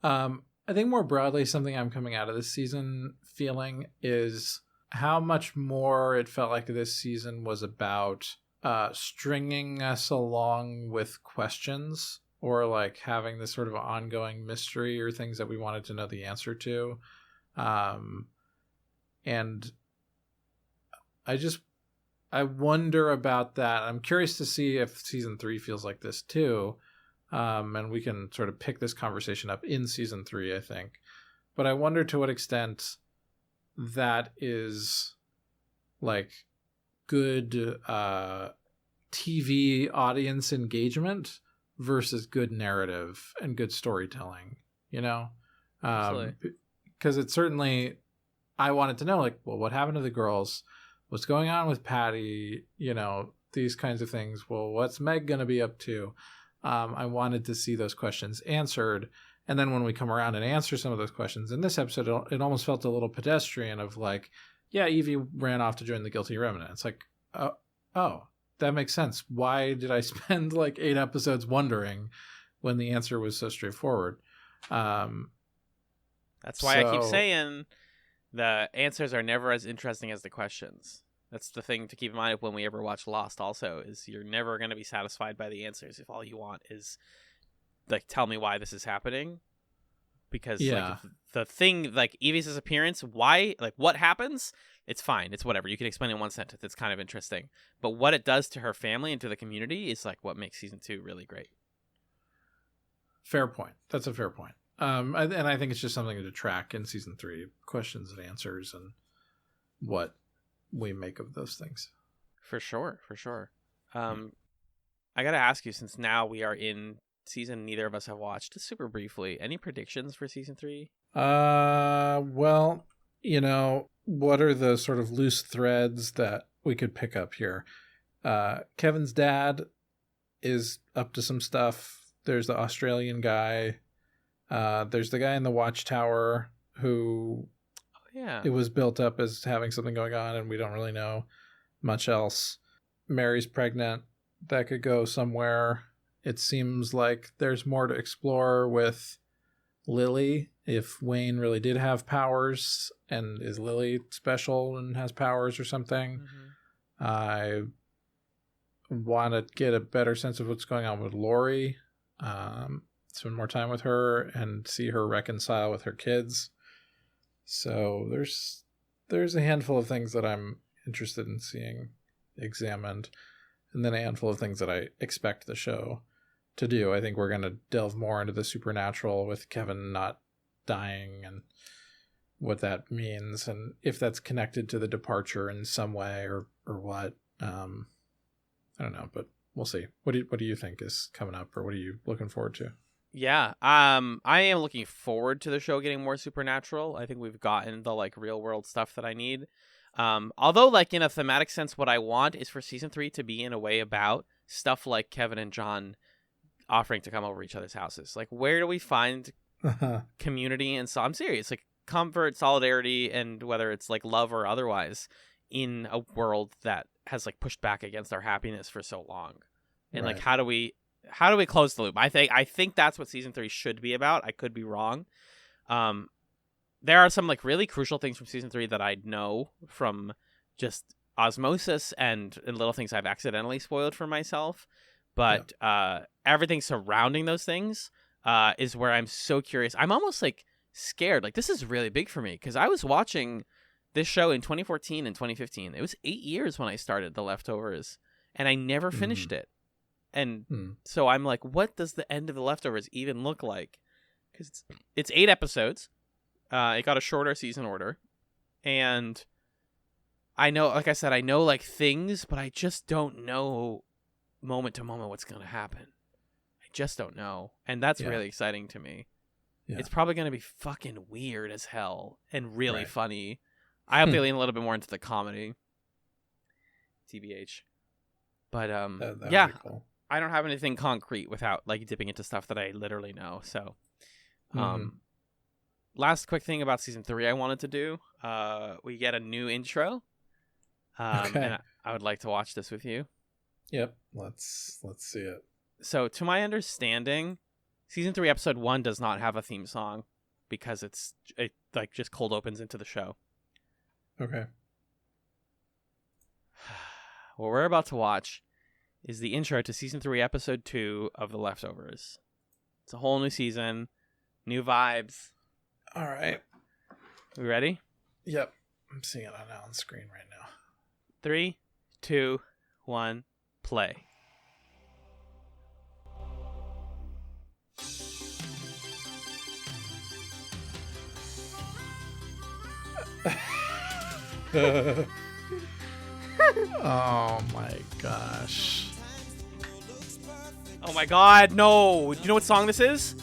I think more broadly, something I'm coming out of this season feeling is how much more it felt like this season was about stringing us along with questions, or like having this sort of ongoing mystery or things that we wanted to know the answer to. And I wonder about that. I'm curious to see if season 3 feels like this too. And we can sort of pick this conversation up in season 3, I think. But I wonder to what extent that is like good TV audience engagement versus good narrative and good storytelling, Absolutely. Because it's certainly, I wanted to know, like, well, what happened to the girls? What's going on with Patty? These kinds of things. Well, what's Meg going to be up to? I wanted to see those questions answered. And then when we come around and answer some of those questions in this episode, it almost felt a little pedestrian of like, yeah, Evie ran off to join the Guilty Remnant. It's like, oh, that makes sense. Why did I spend like 8 episodes wondering when the answer was so straightforward? That's why I keep saying the answers are never as interesting as the questions. That's the thing to keep in mind when we ever watch Lost also, is you're never going to be satisfied by the answers if all you want is like, tell me why this is happening. Because like, the thing, like Evie's appearance, why, like what happens, it's fine. It's whatever. You can explain in one sentence. It's kind of interesting. But what it does to her family and to the community is like what makes season 2 really great. Fair point. That's a fair point. And I think it's just something to track in season 3, questions and answers and what we make of those things. For sure. I got to ask you, since now we are in season neither of us have watched, just super briefly, any predictions for season 3? Well, what are the sort of loose threads that we could pick up here? Kevin's dad is up to some stuff. There's the Australian guy. There's the guy in the watchtower who it was built up as having something going on, and we don't really know much else. Mary's pregnant. That could go somewhere. It seems like there's more to explore with Lily. If Wayne really did have powers, and is Lily special and has powers or something. Mm-hmm. I want to get a better sense of what's going on with Lori. Spend more time with her and see her reconcile with her kids. So there's a handful of things that I'm interested in seeing examined, and then a handful of things that I expect the show to do. I think we're going to delve more into the supernatural with Kevin not dying and what that means, and if that's connected to the departure in some way or what. I don't know, but we'll see. What do you think is coming up, or what are you looking forward to? Yeah, I am looking forward to the show getting more supernatural. I think we've gotten the like real world stuff that I need. Although like in a thematic sense, what I want is for season 3 to be in a way about stuff like Kevin and John offering to come over each other's houses. Like, where do we find community? And so I'm serious, like comfort, solidarity, and whether it's like love or otherwise in a world that has like pushed back against our happiness for so long. And like, how do we close the loop? I think that's what season 3 should be about. I could be wrong. There are some like really crucial things from season 3 that I know from just osmosis and little things I've accidentally spoiled for myself. But everything surrounding those things is where I'm so curious. I'm almost like scared. Like, this is really big for me because I was watching this show in 2014 and 2015. It was 8 years when I started The Leftovers, and I never finished it. And so I'm like, what does the end of The Leftovers even look like? Because it's 8 episodes. It got a shorter season order. And I know, like I said, I know like things, but I just don't know moment to moment what's going to happen. I just don't know. And that's really exciting to me. Yeah. It's probably going to be fucking weird as hell and really funny. I hope they lean a little bit more into the comedy. TBH. But yeah, cool. I don't have anything concrete without like dipping into stuff that I literally know. So last quick thing about season 3 I wanted to do. We get a new intro. And I would like to watch this with you. Yep. Let's see it. So to my understanding, season 3 episode 1 does not have a theme song because it like just cold opens into the show. Okay. What we're about to watch is the intro to season 3 episode 2 of The Leftovers. It's a whole new season, new vibes. All right. We ready? Yep. I'm seeing it on screen right now. 3, 2, 1, play. Oh my gosh. Oh my god, no. Do you know what song this is?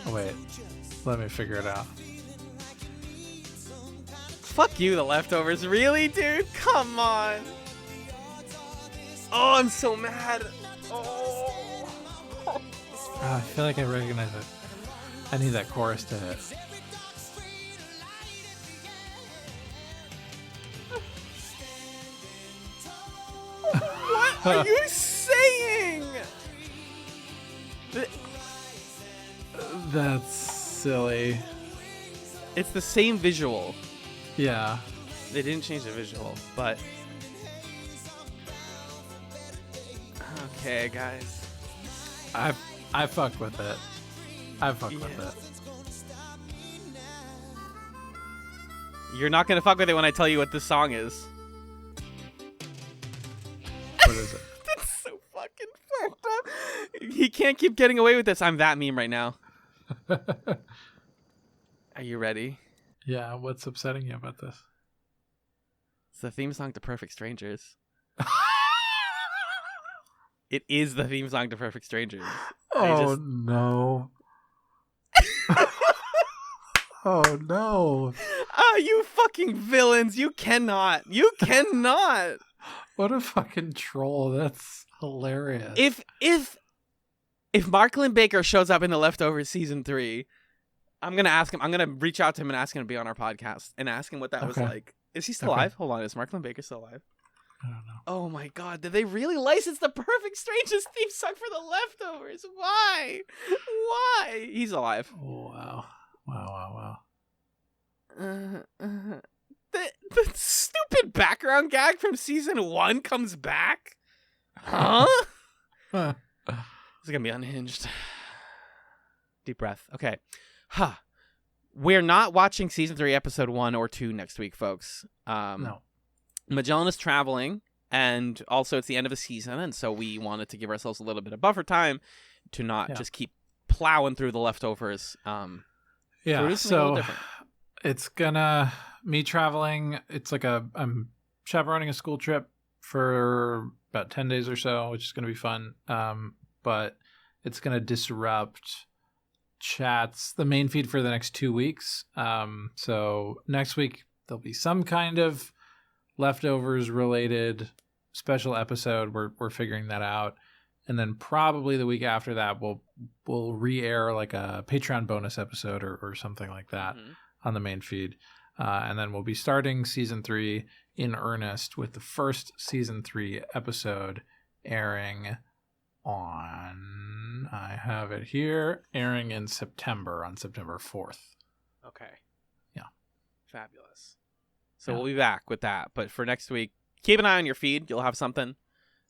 Oh, wait. Let me figure it out. Fuck you, The Leftovers. Really, dude? Come on. Oh, I'm so mad. Oh. I feel like I recognize it. I need that chorus to hit. What are you saying? That's silly. It's the same visual. Yeah. They didn't change the visual, but... Okay, guys. I fucked with it. I fucked with it. You're not gonna fuck with it when I tell you what this song is. What is it? That's so fucking fucked up. He can't keep getting away with this. I'm that meme right now. Are you ready? Yeah, what's upsetting you about this? It's the theme song to Perfect Strangers. It is the theme song to Perfect Strangers. Oh, no. Oh, no. Oh, you fucking villains. You cannot. You cannot. What a fucking troll. That's hilarious. If Mark Lynn Baker shows up in The Leftovers season 3, I'm gonna ask him. I'm gonna reach out to him and ask him to be on our podcast and ask him what that was like. Is he still alive? Hold on, is Mark Lynn Baker still alive? I don't know. Oh my God! Did they really license the Perfect Strangers theme song for The Leftovers? Why? Why? He's alive. Oh, wow. The stupid background gag from season 1 comes back. Huh? It's gonna be unhinged. Deep breath. Okay. We're not watching season 3, episode 1 or 2 next week, folks. No. Magellan is traveling, and also it's the end of a season, and so we wanted to give ourselves a little bit of buffer time to not just keep plowing through The Leftovers. So it's gonna me traveling. It's like I'm chaperoning a school trip for about 10 days or so, which is gonna be fun. But it's gonna disrupt chats, the main feed for the next 2 weeks. So next week there'll be some kind of Leftovers related special episode. We're figuring that out. And then probably the week after that, we'll re-air like a Patreon bonus episode or something like that on the main feed. And then we'll be starting season 3 in earnest with the first season 3 episode airing on, I have it here, airing in September, on September 4th. Okay. Yeah. Fabulous. So we'll be back with that. But for next week, keep an eye on your feed. You'll have something.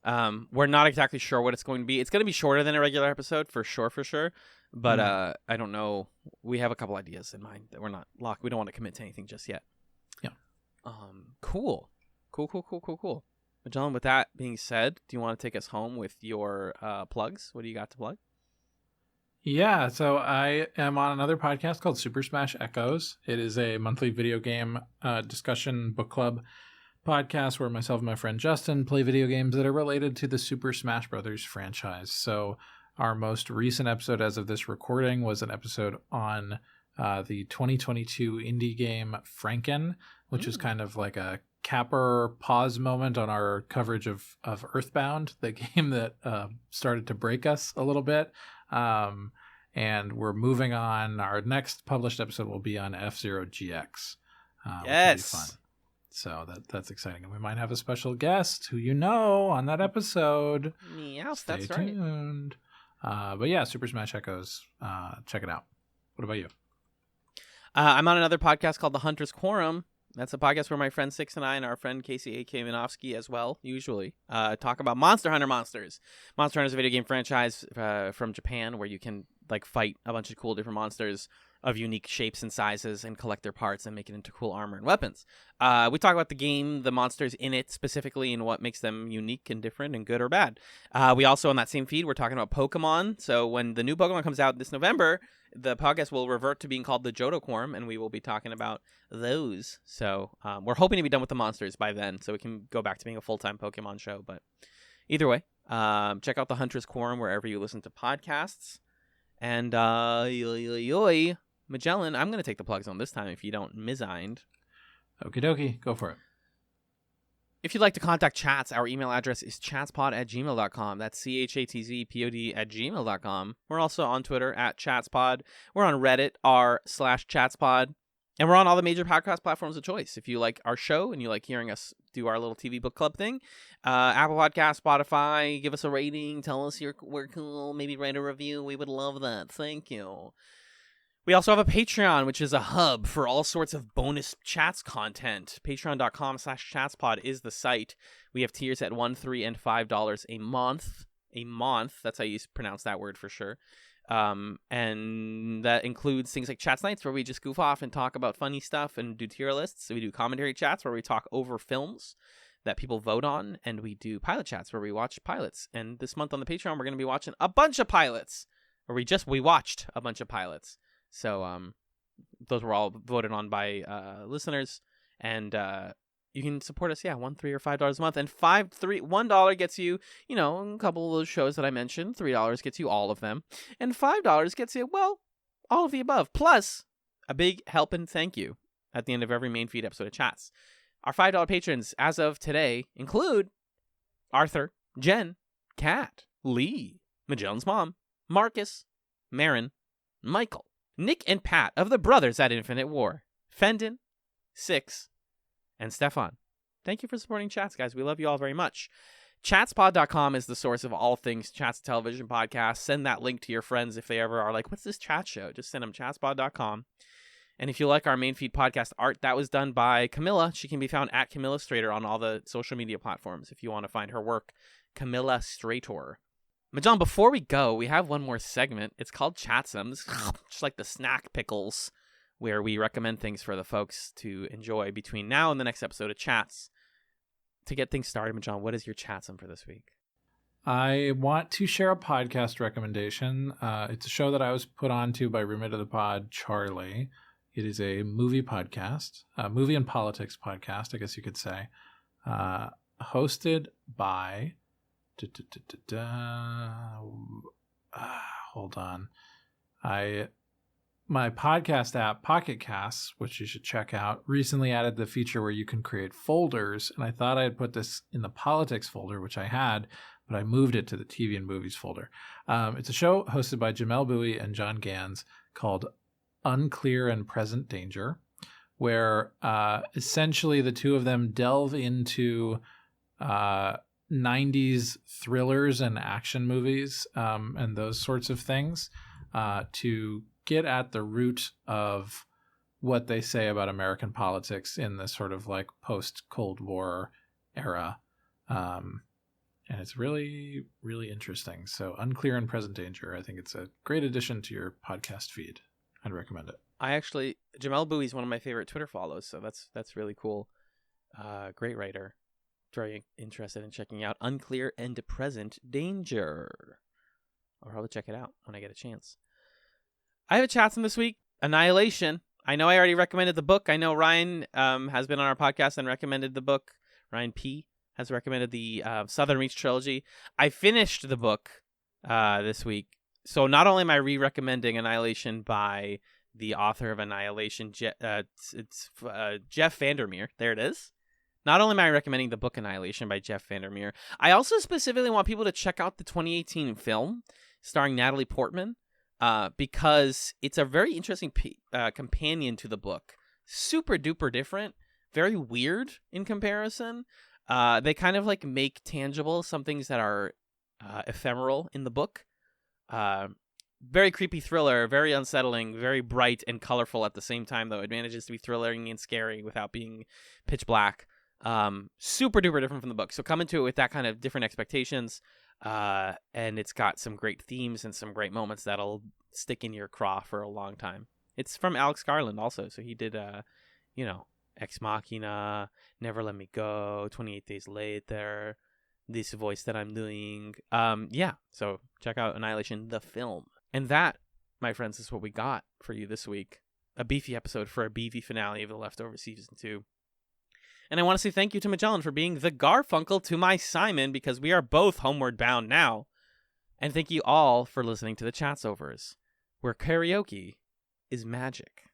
We're not exactly sure what it's going to be. It's going to be shorter than a regular episode, for sure. But I don't know. We have a couple ideas in mind that we're not locked. We don't want to commit to anything just yet. Yeah. Cool. Magellan, with that being said, do you want to take us home with your plugs? What do you got to plug? Yeah, so I am on another podcast called Super Smash Echoes. It is a monthly video game discussion book club podcast where myself and my friend Justin play video games that are related to the Super Smash Brothers franchise. So our most recent episode as of this recording was an episode on the 2022 indie game Franken, which is kind of like a capper pause moment on our coverage of Earthbound, the game that started to break us a little bit. And we're moving on. Our next published episode will be on F-Zero GX. Yes. Which will be fun. So that's exciting. And we might have a special guest who you know on that episode. Yes, Stay that's right. tuned. But yeah, Super Smash Echoes. Check it out. What about you? I'm on another podcast called The Hunter's Quorum. That's a podcast where my friend Six and I and our friend Casey A.K. Minovsky as well, usually, talk about Monster Hunter monsters. Monster Hunter is a video game franchise from Japan where you can like fight a bunch of cool different monsters of unique shapes and sizes and collect their parts and make it into cool armor and weapons. We talk about the game, the monsters in it specifically, and what makes them unique and different and good or bad. We also, on that same feed, we're talking about Pokemon. So when the new Pokemon comes out this November, the podcast will revert to being called the Johto Quorum, and we will be talking about those. So we're hoping to be done with the monsters by then, so we can go back to being a full-time Pokemon show. But either way, check out the Hunter's Quorum wherever you listen to podcasts. And Magellan, I'm going to take the plugs on this time if you don't mind. Okie dokie. Go for it. If you'd like to contact Chats, our email address is chatspod@gmail.com. That's chatzpod@gmail.com. We're also on Twitter @chatspod. We're on Reddit, r/chatspod. And we're on all the major podcast platforms of choice. If you like our show and you like hearing us do our little TV book club thing, Apple Podcasts, Spotify, give us a rating. Tell us we're cool. Maybe write a review. We would love that. Thank you. We also have a Patreon, which is a hub for all sorts of bonus chats content. Patreon.com/chatspod is the site. We have tiers at $1, $3, and $5 a month. A month. That's how you pronounce that word for sure. And that includes things like Chats Nights, where we just goof off and talk about funny stuff and do tier lists. We do commentary chats, where we talk over films that people vote on. And we do pilot chats, where we watch pilots. And this month on the Patreon, we're going to be watching a bunch of pilots. Or we watched a bunch of pilots. So those were all voted on by listeners, and you can support us, $1, $3, or $5 a month, and $1 gets you, a couple of those shows that I mentioned. $3 gets you all of them, and $5 gets you, well, all of the above, plus a big help and thank you at the end of every main feed episode of Chats. Our $5 patrons as of today include Arthur, Jen, Kat, Lee, Magellan's mom, Marcus, Marin, Michael, Nick and Pat of the Brothers at Infinite War, Fendon, Six, and Stefan. Thank you for supporting Chats, guys. We love you all very much. Chatspod.com is the source of all things Chats Television Podcast. Send that link to your friends if they ever are like, what's this chat show? Just send them chatspod.com. And if you like our main feed podcast art, that was done by Camilla. She can be found at Camilla Strator on all the social media platforms if you want to find her work. Camilla Strator. Magellan, before we go, we have one more segment. It's called Chatsum. This is just like the snack pickles, where we recommend things for the folks to enjoy between now and the next episode of Chats. To get things started, Magellan, what is your Chatsum for this week? I want to share a podcast recommendation. It's a show that I was put onto by roommate of the pod, Charlie. It is a movie podcast, a movie and politics podcast, I guess you could say, hosted by... hold on. My podcast app, Pocket Casts, which you should check out, recently added the feature where you can create folders, and I thought I'd put this in the politics folder, which I had, but I moved it to the TV and movies folder. It's a show hosted by Jamel Bowie and John Gans called Unclear and Present Danger, where essentially the two of them delve into 90s thrillers and action movies and those sorts of things to get at the root of what they say about American politics in this sort of like post-Cold War era. And it's really, really interesting. So Unclear and Present Danger, I think it's a great addition to your podcast feed. I'd recommend it. Jamel Bowie is one of my favorite Twitter follows, so that's really cool. Great writer. Very interested in checking out Unclear and Present Danger. I'll probably check it out when I get a chance. I have a Chatsum this week. Annihilation. I know I already recommended the book. I know Ryan has been on our podcast and recommended the book. Ryan P. has recommended the Southern Reach trilogy. I finished the book this week. So not only am I re-recommending Annihilation by the author of Annihilation, it's Jeff Vandermeer. There it is. Not only am I recommending the book Annihilation by Jeff Vandermeer, I also specifically want people to check out the 2018 film starring Natalie Portman. Because it's a very interesting companion to the book. Super duper different. Very weird in comparison. They kind of like make tangible some things that are ephemeral in the book. Very creepy thriller, very unsettling, very bright and colorful at the same time, though. It manages to be thrilling and scary without being pitch black. Super duper different from the book. So come into it with that kind of different expectations. And it's got some great themes and some great moments that'll stick in your craw for a long time. It's from Alex Garland also, so he did Ex Machina, Never Let Me Go, 28 Days Later, This Voice That I'm Doing. So check out Annihilation the film. And that, my friends, is what we got for you this week. A beefy episode for a beefy finale of The Leftovers Season 2. And I want to say thank you to Magellan for being the Garfunkel to my Simon, because we are both homeward bound now. And thank you all for listening to the Chatzovers, where karaoke is magic.